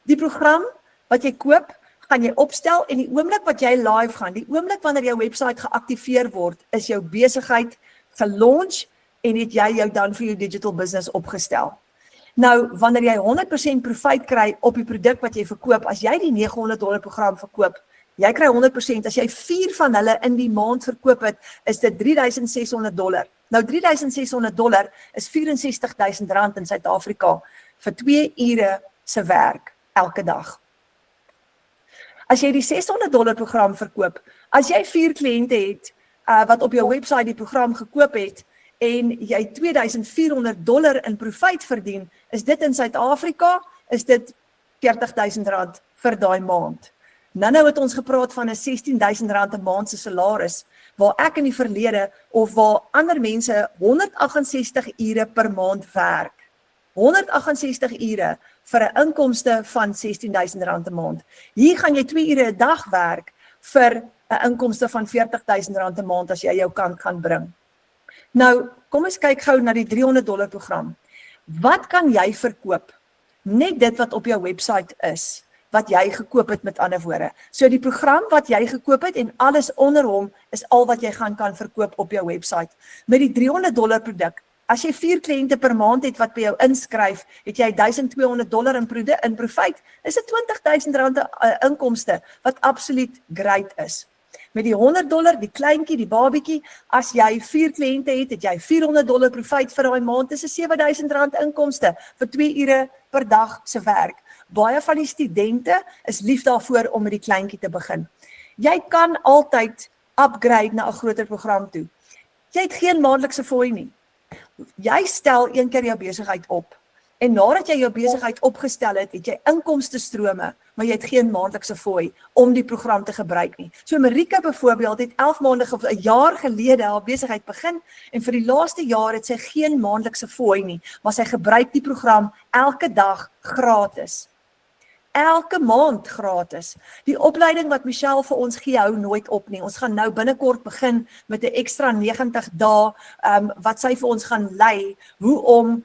Die program wat jy koop, gaan jy opstel en die oomblik wat jy live gaan, die oomblik wanneer jou webwerf geaktiveer word, is jou besigheid gelaunch en het jy jou done for you digital business opgestel. Nou, wanneer jy 100% profit kry op die produk wat jy verkoop, as jy die $900 program verkoop, jy kry 100%, as jy 4 van hulle in die maand verkoop het, is dit $3,600. Nou $3,600 is R64,000 in Suid-Afrika vir 2 ure se werk elke dag. As jy die $600 program verkoop, as jy 4 kliënte het wat op jou webwerf die program gekoop het en jy $2,400 in profit verdien, is dit in Suid-Afrika, is dit R40,000 vir daai maand. Nou het ons gepraat van 'n R16,000 'n maand se salaris, waar ek in die verlede, of waar ander mense 168 ure per maand werk. 168 ure vir 'n inkomste van R16,000 'n maand. Hier gaan jy 2 ure 'n dag werk vir 'n inkomste van R40.000 'n maand as jy jou kant gaan bring. Nou, kom ons kyk gou na die $300 program. Wat kan jy verkoop? Net dit wat op jou website is, wat jy gekoop het met ander woorde. So die program wat jy gekoop het en alles onder hom is al wat jy kan verkoop op jou website. Met die $300 produk, as jy 4 kliënte per maand het wat by jou inskryf, het jy $1,200 in profijt, is dit R20.000 inkomste, wat absoluut great is. Met die $100, die kleintjie, die babietjie, as jy 4 kliënte het, het jy $400 profijt vir daai maand, dis 'n R7.000 inkomste vir 2 ure per dag se werk. Baie van die studente is lief daarvoor om met die kleintjie te begin. Jy kan altyd upgrade na 'n groter program toe. Jy het geen maandelikse fooi nie. Jy stel een keer jou besigheid op. En nadat jy jou besigheid opgestel het, het jy inkomstestrome, maar jy het geen maandelikse fooi om die program te gebruik nie. So Marika byvoorbeeld het 11 maande of 'n jaar gelede haar besigheid begin en vir die laaste jaar het sy geen maandelikse fooi nie, maar sy gebruik die program elke dag gratis. Elke maand gratis. Die opleiding wat Michelle vir ons gee, hou nooit op nie. Ons gaan nou binnekort begin met 'n ekstra 90 dae wat sy vir ons gaan lei hoe om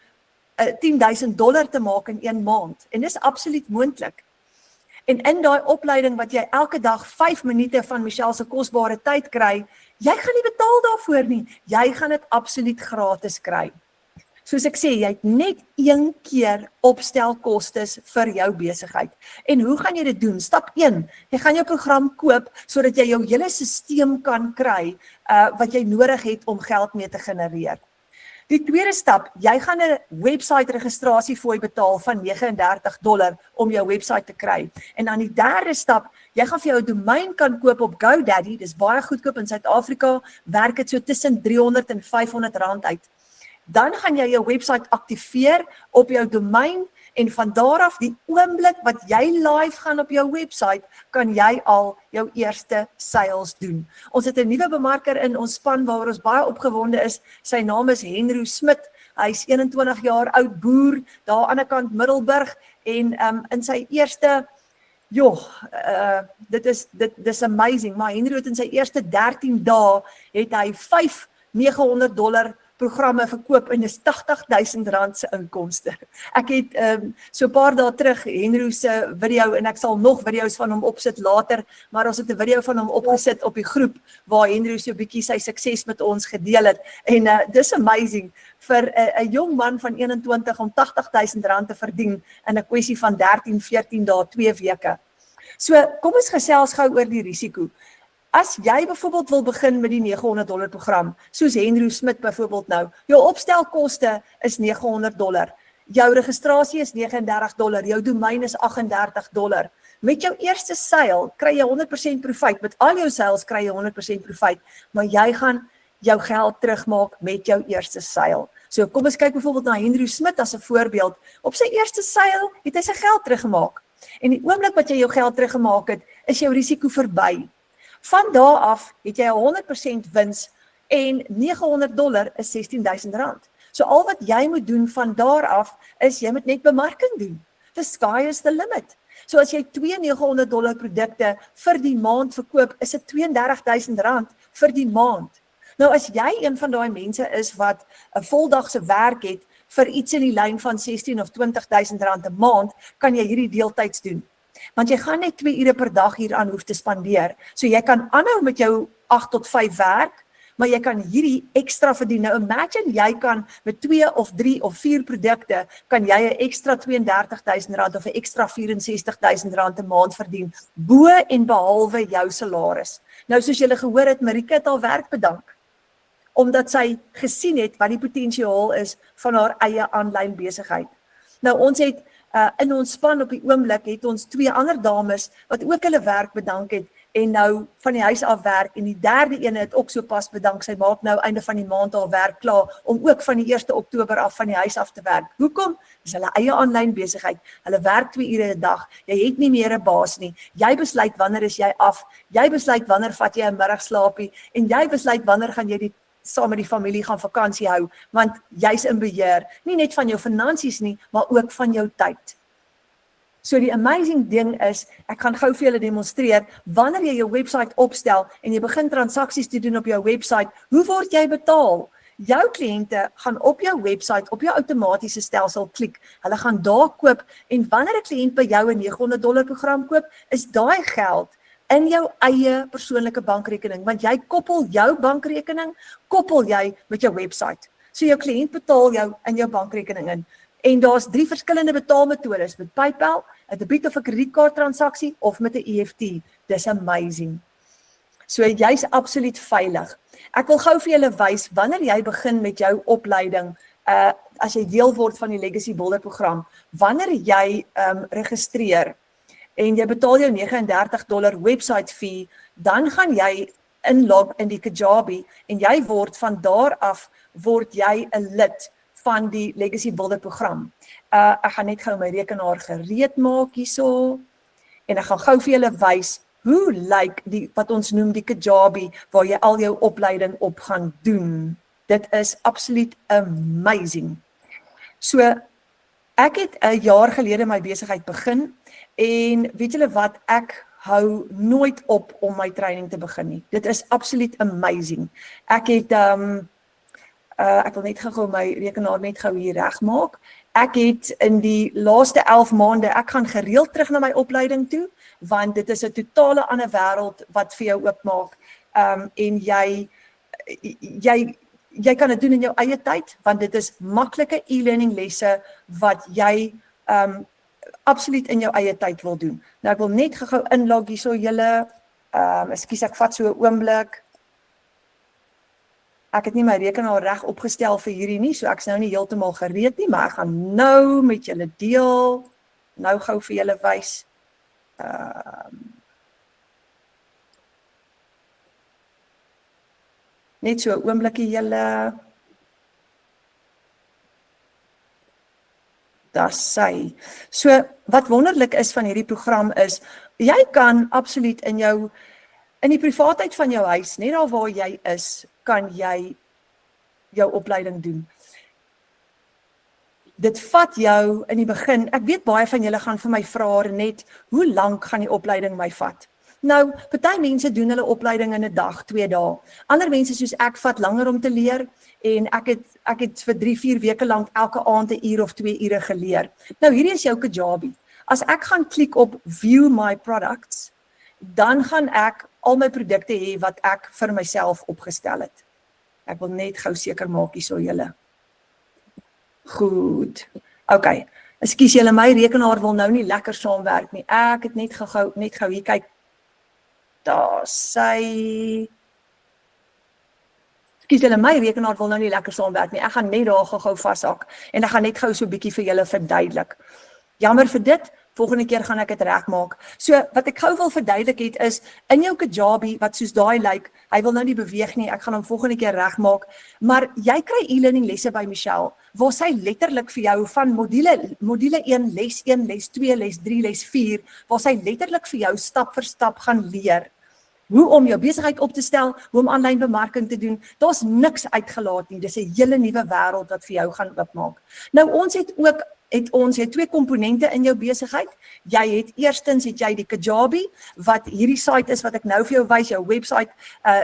$10,000 te maak in 1 maand. En dis absoluut moontlik. En in daai opleiding wat jy elke dag 5 minute van Michelle se kosbare tyd kry, jy gaan nie betaal daarvoor nie. Jy gaan dit absoluut gratis kry. Soos ek sê, jy het net 1 keer opstelkostes vir jou besigheid. En hoe gaan jy dit doen? Stap 1, jy gaan jou program koop sodat jy jou hele stelsel kan kry wat jy nodig het om geld mee te genereer. Die tweede stap, jy gaan 'n website registrasiefooi betaal van $39 om jou website te kry. En dan die derde stap, jy gaan vir jou 'n domein kan koop op GoDaddy, dis baie goedkoop in Suid-Afrika, werk dit so tussen R300 en R500 uit. Dan gaan jy jou website aktiveer op jou domein en van daar af die oomblik wat jy live gaan op jou website, kan jy al jou eerste sales doen. Ons het 'n nuwe bemarker in ons span waar ons baie opgewonde is. Sy naam is Henry Smit. Hy's 21 jaar oud boer daar aan die ander kant Middelburg en in sy eerste dit is amazing, maar Henry het in sy eerste 13 dae het hy 5 $900 programme verkoop en is R80.000 se inkomste. Ek het so 'n paar dae terug Henry se video en ek sal nog video's van hom opsit later, maar ons het 'n video van hom opgesit op die groep waar Henry so 'n bietjie sy sukses met ons gedeel het en dis amazing vir 'n jong man van 21 om R80.000 te verdien in 'n kwessie van 13-14 dae, 2 weke. So kom ons gesels gou oor die risiko. As jy byvoorbeeld wil begin met die $900 program, soos Henry Smit byvoorbeeld nou, jou opstelkoste is $900, jou registrasie is $39, jou domein is $38. Met jou eerste seil kry jy 100% profijt, met al jou seils kry jy 100% profijt, maar jy gaan jou geld terugmaak met jou eerste seil. So kom ons kyk byvoorbeeld na Henry Smit as 'n voorbeeld. Op sy eerste seil het hy sy geld teruggemaak. En die oomblik wat jy jou geld teruggemaak het, is jou risiko verby. Van daar af het jy 100% wins en $900 is R16.000. So al wat jy moet doen van daar af is jy moet net bemarking doen. The sky is the limit. So as jy 2 $900 produkte vir die maand verkoop, is dit R32.000 vir die maand. Nou as jy een van daai mense is wat 'n voldagse werk het vir iets in die lyn van 16 of R20.000 'n maand, kan jy hierdie deeltyds doen. Want jy gaan net 2 ure per dag hieraan hoef te spandeer. So jy kan aanhou met jou 8 tot 5 werk, maar jy kan hierdie ekstra verdien. Nou imagine jy kan met 2 of 3 of 4 produkte, kan jy 'n ekstra R32.000 of 'n ekstra R64.000 'n maand verdien, bo en behalwe jou salaris. Nou soos julle gehoor het, Marika het al werk bedank, omdat sy gesien het wat die potensiaal is van haar eie aanlyn besigheid. Nou ons het in ons span op die oomblik het ons 2 ander dames wat ook hulle werk bedank het en nou van die huis af werk en die derde ene het ook so pas bedank, sy maak nou einde van die maand al werk klaar om ook van die 1 Oktober af van die huis af te werk. Hoekom? Dis hulle eie aanlyn besigheid. Hulle werk 2 ure 'n dag. Jy het nie meer 'n baas nie. Jy besluit wanneer is jy af. Jy besluit wanneer vat jy 'n middagslaapie en jy besluit wanneer gaan jy saam met die familie gaan vakansie hou, want jy's in beheer, nie net van jou finansies nie, maar ook van jou tyd. So die amazing ding is, ek gaan gou vir julle demonstreer, wanneer jy jou website opstel en jy begin transaksies te doen op jou website, hoe word jy betaal? Jou kliënte gaan op jou website, op jou outomatiese stelsel klik, hulle gaan daar koop en wanneer 'n kliënt by jou 'n $900 program koop, is daai geld in jou eie persoonlike bankrekening, want jy koppel jou bankrekening, koppel jy met jou website. So jou kliënt betaal jou in jou bankrekening in. En daar's 3 verskillende betaalmetodes, met PayPal, 'n debiet of 'n kredietkaart transaksie of met 'n EFT. Dis amazing. So jy's absoluut veilig. Ek wil gou vir julle wys, wanneer jy begin met jou opleiding, as jy deel word van die Legacy Builder program, wanneer jy registreer en jy betaal jou $39 website fee, dan gaan jy inlog in die Kajabi en jy word van daar af, word jy 'n lid van die Legacy Builder program. Ek gaan net gou my rekenaar gereed maak hierso en ek gaan gou vir julle wys hoe lyk die wat ons noem die Kajabi waar jy al jou opleiding op gaan doen. Dit is absoluut amazing. So ek het 'n jaar gelede my besigheid begin en weet julle wat, ek hou nooit op om my training te begin nie. Dit is absoluut amazing. Ek het ek wil net gou my rekenaar net gou hier regmaak. Ek het in die laaste 11 maande, ek gaan gereeld terug na my opleiding toe, want dit is 'n totale ander wêreld wat vir jou oopmaak. En jy kan dit doen in jou eie tyd, want dit is maklike e-learning lesse wat jy absoluut in jou eie tyd wil doen. Nou ek wil net gou inlog hierso julle, ekskuus ek vat so 'n oomblik. Ek het nie my rekenaar reg opgestel vir hierdie nie, so ek's nou nie heeltemal gereed nie, maar ek gaan nou met julle deel, nou gou vir julle wys. Net so 'n oomblikie julle. Daar sy. So wat wonderlik is van hierdie program is, jy kan absoluut in die privaatheid van jou huis, net daar waar jy is, kan jy jou opleiding doen. Dit vat jou in die begin, ek weet baie van julle gaan vir my vra net, hoe lank gaan die opleiding my vat? Nou, party mense doen hulle opleiding in 'n dag, 2 dae. Ander mense soos ek vat langer om te leer en ek het vir 3-4 weke lank elke aand 'n uur of 2 ure geleer. Nou hierdie is jou Kajabi. As ek gaan klik op view my products, dan gaan ek al my produkte hê wat ek vir myself opgestel het. Ek wil net gou seker maak hierso julle. Goed. Okay. Ekskuus julle, my rekenaar wil nou nie lekker saamwerk nie. Ek het net gou hier kyk. Daar sy. Ekskuus julle, my rekenaar wil nou nie lekker saamwerk nie. Ek gaan net daar gou vashak en ek gaan net gou so 'n bietjie vir julle verduidelik. Jammer vir dit. Volgende keer gaan ek dit regmaak. So wat ek gou wil verduidelik het is, in jou Kajabi wat soos daai lyk, hy wil nou nie beweeg nie, ek gaan hom volgende keer regmaak, maar jy kry e-learning lesse by Michelle, waar sy letterlik vir jou van module 1, les 1, les 2, les 3, les 4, waar sy letterlik vir jou stap vir stap gaan leer. Hoe om jou besigheid op te stel, hoe om aanlyn bemarking te doen, daar's niks uitgelaat nie, dis 'n hele nuwe wêreld wat vir jou gaan oopmaak. Nou ons het ook ons het 2 komponente in jou besigheid. Eerstens het jy die Kajabi, wat hierdie site is wat ek nou vir jou wys, jou website,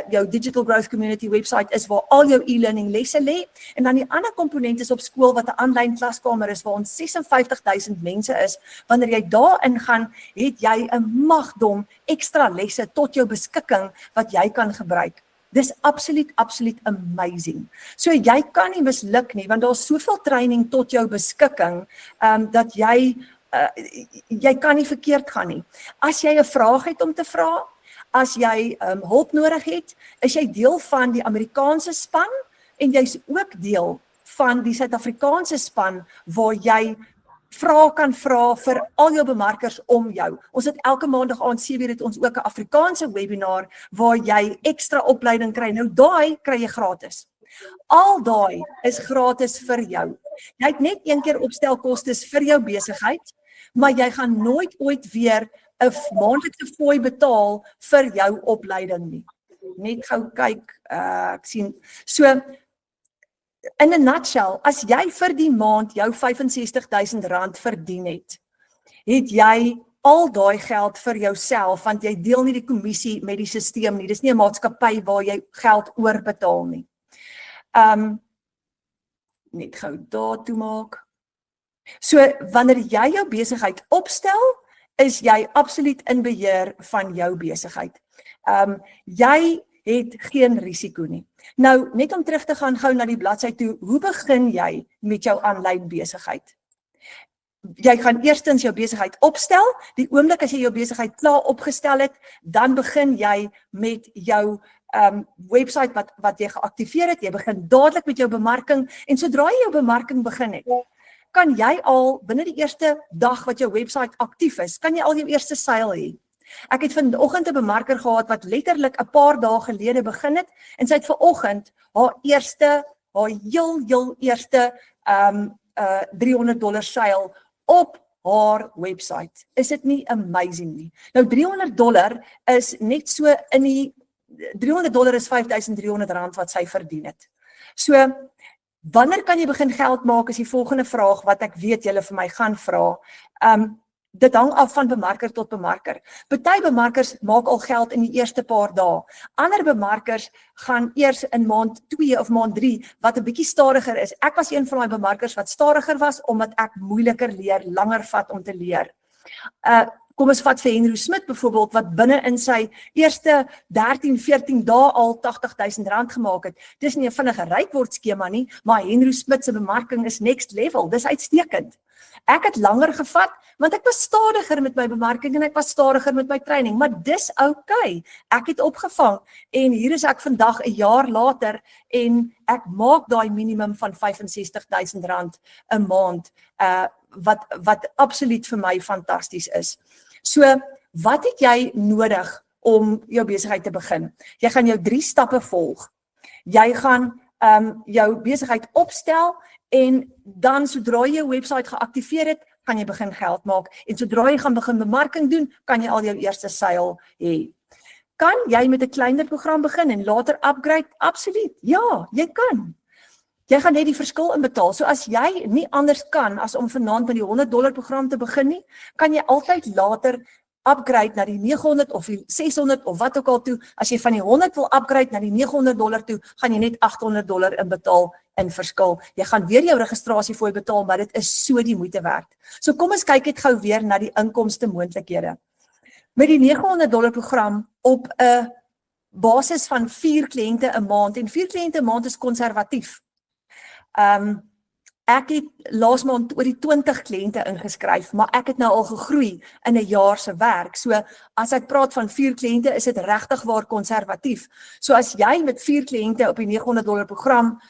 jou Digital Growth Community website is waar al jou e-learning lesse lê. En dan die ander komponent is op skool wat 'n aanlyn klaskamer is waar ons 56,000 mense is. Wanneer jy daarin gaan, het jy 'n magdom ekstra lesse tot jou beskikking wat jy kan gebruik. Dis absoluut amazing. So jy kan nie misluk nie, want daar's soveel training tot jou beskikking, dat jy kan nie verkeerd gaan nie. As jy 'n vraag het om te vra, as jy hulp nodig het, is jy deel van die Amerikaanse span en jy's ook deel van die Suid-Afrikaanse span waar jy vrae kan vra vir al jou bemarkers om jou. Ons het elke maandag aand 7:00 het ons ook 'n Afrikaanse webinar waar jy ekstra opleiding kry. Nou daai kry jy gratis. Al daai is gratis vir jou. Jy het net een keer opstelkostes vir jou besigheid, maar jy gaan nooit ooit weer 'n maandelikse fooi betaal vir jou opleiding nie. Net gou kyk, ek sien. So in 'n nutshell, as jy vir die maand jou R65,000 verdien het het jy al daai geld vir jouself, want jy deel nie die kommissie met die stelsel nie. Dis nie 'n maatskappy waar jy geld oorbetaal nie. Net gou daartoe maak. So, wanneer jy jou besigheid opstel, is jy absoluut in beheer van jou besigheid. Jy het geen risiko nie. Nou, net om terug te gaan gou na die bladsy toe, hoe begin jy met jou aanlyn besigheid? Jy gaan eerstens jou besigheid opstel, die oomblik as jy jou besigheid klaar opgestel het, dan begin jy met jou website wat jy geactiveer het, jy begin dadelik met jou bemarking, en sodra jy jou bemarking begin het, kan jy al binne die eerste dag wat jou website aktief is, kan jy al jou eerste seil hê. Ek het vanoggend 'n bemarker gehad wat letterlik 'n paar dae gelede begin het, en sy het vanoggend haar heel eerste $300 seil op haar website. Is dit nie amazing nie? Nou $300 is net so in die $300 is R5.300 wat sy verdien het. So, wanneer kan jy begin geld maak is die volgende vraag wat ek weet julle vir my gaan vra. Dit hang af van bemarker tot bemarker. Party bemarkers maak al geld in die eerste paar dae. Ander bemarkers gaan eers in maand 2 of maand 3 wat 'n bietjie stadiger is. Ek was een van daai bemarkers wat stadiger was omdat ek moeiliker leer, langer vat om te leer. Kom ons vat vir Henry Smit byvoorbeeld wat binne in sy eerste 13-14 dae al R80.000 gemaak het. Dis nie 'n vinnige rykword skema nie, maar Henry Smit se bemarking is next level. Dis uitstekend. Ek het langer gevat, want ek was stadiger met my bemarking en ek was stadiger met my training, maar dis okay. Ek het opgevang en hier is ek vandag 'n jaar later en ek maak daai minimum van R65.000 'n maand, wat absoluut vir my fantasties is. So, wat het jy nodig om jou besigheid te begin? Jy gaan jou 3 stappe volg. Jy gaan jou besigheid opstel en dan sodra jy jou website geactiveer het, kan jy begin geld maak. En sodra jy gaan begin bemarking doen, kan jy al jou eerste seil hê. Kan jy met 'n kleiner program begin en later upgrade? Absoluut. Ja, jy kan. Jy gaan net die verskil inbetaal. So as jy nie anders kan as om vanaand met die $100 program te begin nie, kan jy altyd later upgrade na die 900 of die 600 of wat ook al toe. As jy van die 100 wil upgrade na die $900 toe, gaan jy net $800 inbetaal in verskil. Jy gaan weer jou registrasiefooi betaal, maar dit is so die moeite werd. So kom ons kyk net gou weer na die inkomste moontlikhede. Met die $900 program op 'n basis van 4 kliënte 'n maand, en 4 kliënte 'n maand is konservatief. Ek het laas maand oor die 20 kliënte ingeskryf, maar ek het nou al gegroei in 'n jaar se werk. So as ek praat van 4 kliënte, is dit regtig waar konservatief. So as jy met 4 kliënte op die $900 program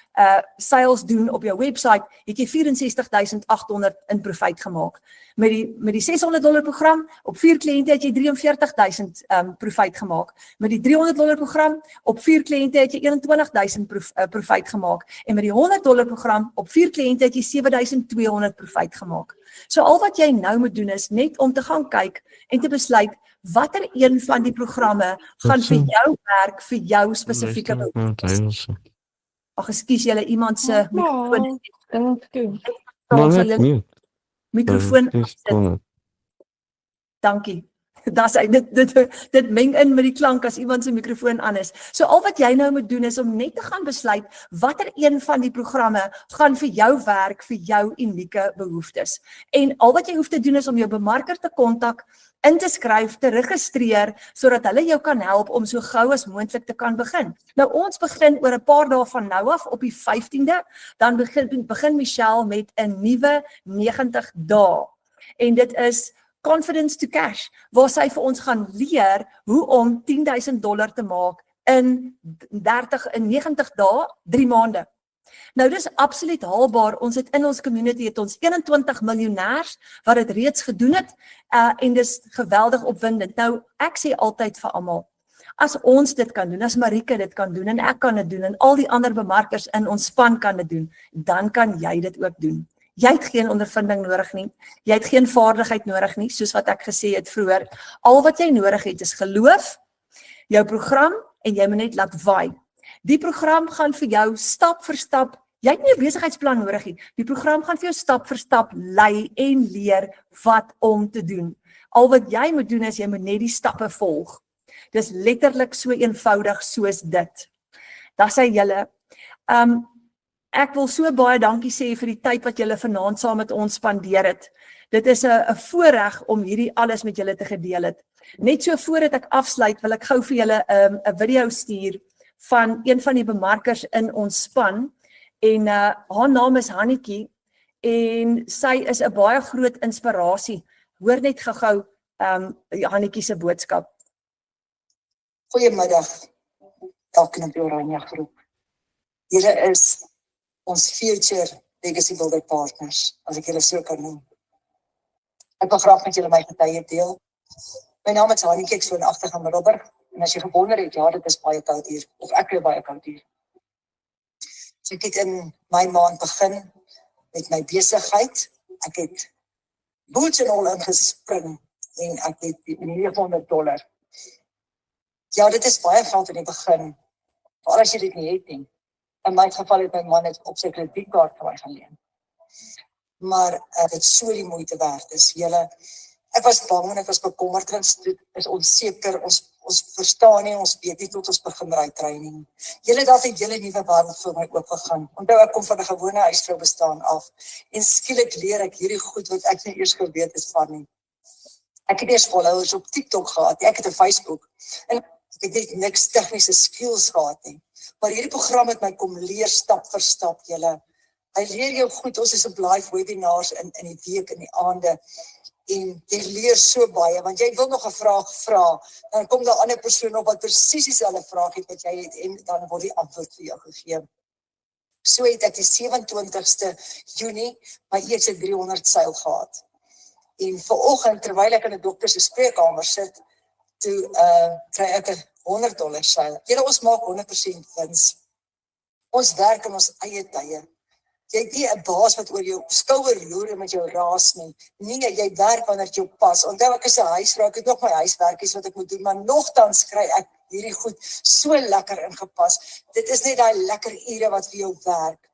sales doen op jou website, het jy $64.800 in profijt gemaak. Met die $600 program op 4 kliënte het jy $43.000 profijt gemaak. Met die $300 program op 4 kliënte het jy $21.000 profijt gemaak. En met die $100 program op 4 kliënte het jy $7.200 profijt gemaak. So al wat jy nou moet doen is net om te gaan kyk en te besluit watter een van die programme gaan vir jou werk vir jou spesifieke behoeftes. Ag, ekskuus julle, iemand se mikrofoon is mikrofoon afsit. Dankie. Dit meng in met die klank as iemand se mikrofoon aan is. So al wat jy nou moet doen is om net te gaan besluit watter een van die programme gaan vir jou werk vir jou unieke behoeftes. En al wat jy hoef te doen is om jou bemarker te kontak, in te skryf, te registreer, sodat hulle jou kan help om so gou as moontlik te kan begin. Nou ons begin oor 'n paar dae van nou af op die 15de, dan begin Michelle met 'n nuwe 90 dae. En dit is Confidence to Cash, waar sy vir ons gaan leer hoe om $10,000 te maak in 90 dae, 3 maande. Nou dis absoluut haalbaar. Ons het in ons community het ons 21 miljonêers wat dit reeds gedoen het en dis geweldig opwindend. Nou ek sê altyd vir almal, as ons dit kan doen, as Marika dit kan doen en ek kan dit doen en al die ander bemarkers in ons span kan dit doen, dan kan jy dit ook doen. Jy het geen ondervinding nodig nie. Jy het geen vaardigheid nodig nie, soos wat ek gesê het vroeër. Al wat jy nodig het is geloof, jou program en jy moet net laat waai. Die program gaan vir jou stap vir stap Jy het nie 'n besigheidsplan nodig nie. Die program gaan vir jou stap vir stap lei en leer wat om te doen. Al wat jy moet doen is jy moet net die stappe volg. Dis letterlik so eenvoudig soos dit. Dat sê julle. Ek wil so baie dankie sê vir die tyd wat julle vanaand saam met ons spandeer het. Dit is 'n voorreg om hierdie alles met julle te gedeel het. Net so voordat ek afsluit, wil ek gou vir julle 'n video stuur van een van die bemarkers in ons span. En haar naam is Hannetjie en sy is 'n baie groot inspirasie. Hoor net gou-gou Hannetjie se boodskap. Goeiemiddag, elkeen op die Oranje groep. Julle is ons future legacy builder partners, as ek julle so kan noem. Ek wil graag met julle my getuie deel. My naam is Hannetjie, ek woon agter in Middelburg. En as jy gewonder het, ja, dit is baie koud hier, of ek kry baie koud hier. So ek het in my maand begin met my besigheid. Ek het boots en al ingespring en ek het $900. Ja, dit is baie geld in die begin, veral as jy dit nie het nie. In my geval het my man het op sy kredietkaart vir my geleen. Maar dit so die moeite werd is. Ek was bang en ek was bekommerd, dit is onseker, ons verstaan nie, ons weet nie tot ons begin ry training. Julle het altyd julle nuwe wêreld vir my oopgegaan. Onthou ek kom van 'n gewone huisvrou bestaan af en skielik leer ek hierdie goed wat ek nie eers geweet het van nie. Ek het eers followers op TikTok gehad, ek het 'n Facebook en ek het net niks tegniese skills gehad nie. Maar hierdie program het my kom leer stap vir stap, julle. Hy leer jou goed, ons is op live webinars in die week, in die aande. En jy leer so baie, want jy wil nog 'n vraag vra, dan kom daar 'n ander persoon op wat presies dieselfde vraag het wat jy het en dan word die antwoord vir jou gegee. So het ek die 27ste Junie my eerste 300 seil gehad. En vanoggend terwyl ek in 'n dokter se spreekkamer sit, toe kry ek 'n $100 seil. Julle, ons maak 100% wins. Ons werk in ons eie tye. Jy het nie 'n baas wat oor jou skouer loer en met jou raas nie. Nee, jy werk wanneer dit jou pas. Onthou ek is 'n huisvrou, ek het nog my huiswerkies wat ek moet doen, maar nogtans kry ek hierdie goed so lekker ingepas. Dit is net daai lekker ure wat vir jou werk.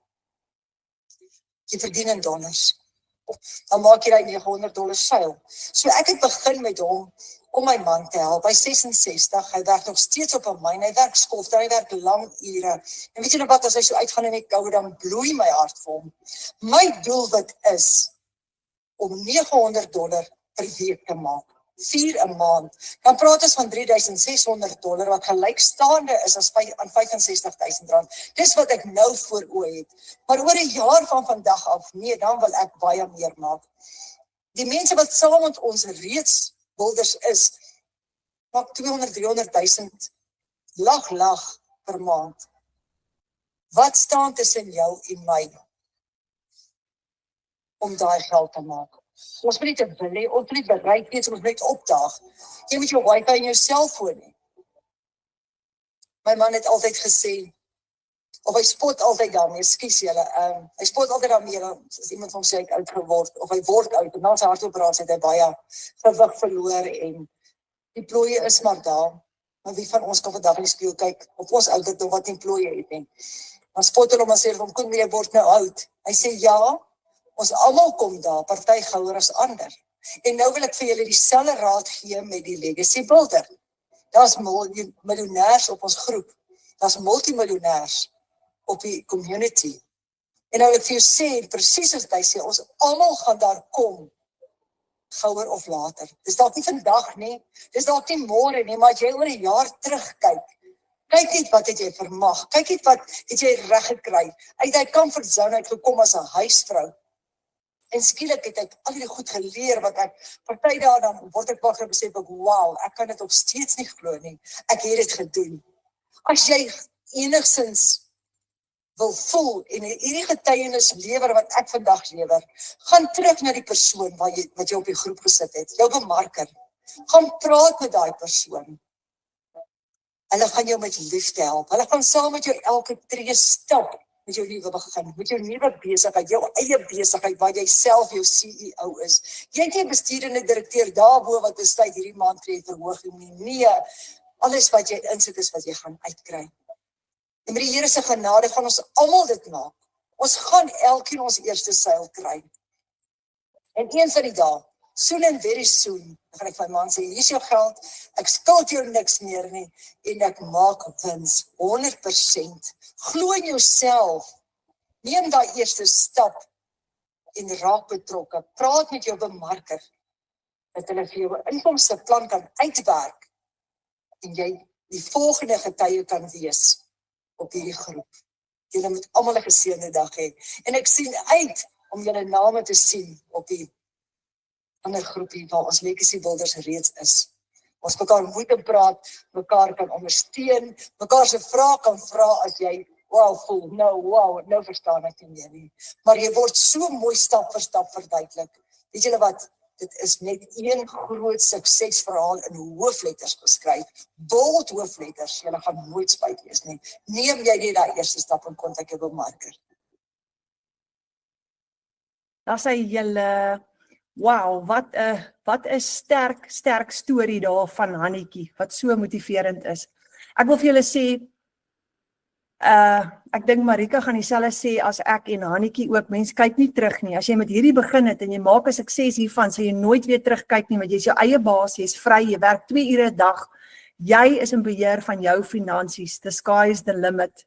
Jy verdien in dollars. Dan maak jy daai $900 seil. So ek het begin met hom om my man te help. Hy 66, hy werk nog steeds op 'n myn, hy werk skofte, hy werk lang ure. En weet jy nou wat, as hy so uitgaan in die koue, dan bloei my hart vir hom. My doelwit is om $900 per week te maak, 4 'n maand. Dan praat ons van $3,600 wat gelykstaande is as aan R65,000. Dis wat ek nou voor oë het. Maar oor 'n jaar van vandag af, nee, dan wil ek baie meer maak. Die mense wat saam met ons reeds builders is, maak 200-300,000 lag per maand. Wat staan tussen jou en my om daai geld te maak? Ons moet nie te wil hê, ons moet nie bereid wees, ons moet net opdaag. Jy moet jou wifi en jou selfoon hê. My man het altyd gesê, of hy spot altyd daarmee, ekskuus julle, hy spot altyd daarmee, as iemand van hom sê hy het oud geword, of hy word oud, en na sy hartoperasie het hy baie gewig verloor, en die plooie is maar daar, maar wie van ons kan vandag in die spieël kyk, op ons ouderdom wat nie plooie het nie. Dan spot hulle om en sê, kom jy word nou oud. Hy sê, ja, ons almal kom daar, party gouer as ander. En nou wil ek vir julle dieselfde raad gee met die legacy builder. Daar's miljonêers op ons groep, daar's multimiljonêers op die community. En nou wil ek vir jou sê, presies as hy sê, ons almal gaan daar kom, gouer of later. Dis dalk nie vandag nie, dis dalk nie môre nie, maar as jy oor 'n jaar terugkyk, kyk net wat het jy vermag, kyk net wat het jy reg gekry, uit hy comfort zone uit gekom as 'n huisvrou. En skielik het ek al die goed geleer wat ek, party dae dan word ek wakker en besef ek, wow, ek kan dit nog steeds nie glo nie, ek het dit gedoen. As jy enigstens wil voel en hierdie getuienis lewer wat ek vandag lewer, gaan terug na die persoon wat jy op die groep gesit het, jou bemarker. Gaan praat met daai persoon. Hulle gaan jou met liefde help. Hulle gaan saam met jou elke tree stap met jou nuwe begin, met jou nuwe besigheid, jou eie besigheid waar jy self jou CEO is. Jy het nie 'n bestuurende direkteur daarbo wat besluit hierdie maand kry jy verhoging nie. Nee, alles wat jy insit is wat jy gaan uitkry. En met die Here se genade gaan ons almal dit maak. Ons gaan elkeen ons eerste seil kry. En een van die dae, soon and very soon, dan gaan ek vir my man sê, hier is jou geld, ek skuld jou niks meer nie, en ek maak wins, 100%. Glo in jouself, neem daai eerste stap, en raak betrokke, praat met jou bemarker, dat hulle vir jou 'n inkomsteplan kan uitwerk, en jy die volgende getuie kan wees op hierdie groep. Julle moet almal 'n geseënde dag hê. En ek sien uit om julle name te sien op die ander groepie waar ons legacy builders reeds is. Ons mekaar moet praat, mekaar kan ondersteun, mekaar se vrae kan vra as jy voel, nou verstaan ek nie meer nie. Maar jy word so mooi stap vir stap verduidelik. Weet julle wat? Dit is net een groot suksesverhaal in hoofletters geskryf. Bold hoofletters, julle gaan nooit spyt wees nie. Neem jy net daai eerste stap en kontak jou bemarker. Dan sê julle, wow, wat 'n sterk storie daar van Hannetjie, wat so motiverend is. Ek wil vir julle sê, ek dink Marika gaan dieselfde sê as ek en Hannetjie ook, mens kyk nie terug nie. As jy met hierdie begin het en jy maak 'n sukses hiervan, sal jy nooit weer terugkyk nie, want jy is jou eie baas, jy is vry, jy werk 2 ure 'n dag. Jy is in beheer van jou finansies. The sky is the limit.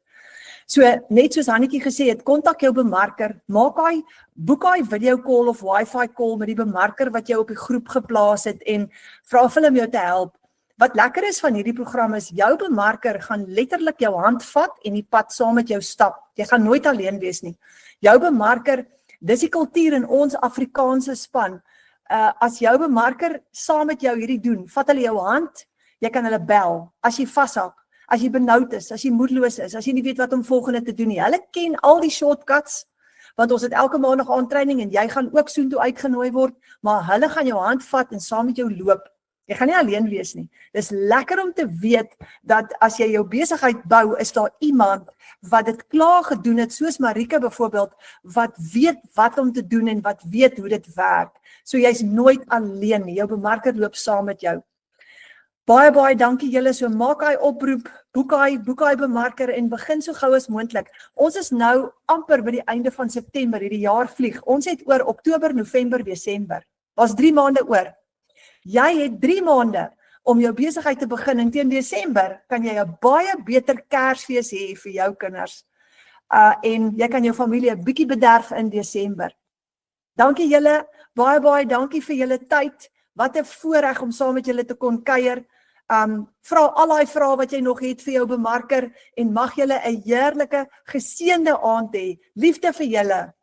So, net soos Hannetjie gesê het, kontak jou bemarker, boek hy video call of wifi call met die bemarker wat jy op die groep geplaas het en vra vir hulle om jou te help. Wat lekker is van hierdie program is, jou bemarker gaan letterlik jou hand vat en die pad saam met jou stap. Jy gaan nooit alleen wees nie. Jou bemarker, dis die kultuur in ons Afrikaanse span. As jou bemarker saam met jou hierdie doen, vat hulle jou hand, jy kan hulle bel, as jy vashak, as jy benoud is, as jy moedeloos is, as jy nie weet wat om volgende te doen nie. Hulle ken al die shortcuts, want ons het elke maandag aantraining en jy gaan ook soontoe uitgenooi word, maar hulle gaan jou hand vat en saam met jou loop. Jy gaan nie alleen wees nie. Dis lekker om te weet dat as jy jou besigheid bou, is daar iemand wat dit klaar gedoen het, soos Marika byvoorbeeld, wat weet wat om te doen en wat weet hoe dit werk. So jy's nooit alleen nie. Jou bemarker loop saam met jou. Baie dankie julle. So maak hy oproep, boek hy bemarker en begin so gou as moontlik. Ons is nou amper by die einde van September, hierdie jaar vlieg. Ons het oor Oktober, November, Desember. Daar's 3 maande oor. Jy het 3 maande om jou besigheid te begin en teen Desember kan jy 'n baie beter Kersfees hê vir jou kinders. En jy kan jou familie 'n bietjie bederf in Desember. Dankie julle, baie dankie vir julle tyd. Wat 'n voorreg om saam met julle te kon kuier. Vra al daai vrae wat jy nog het vir jou bemarker en mag julle 'n heerlike, geseënde aand hê. Liefde vir julle.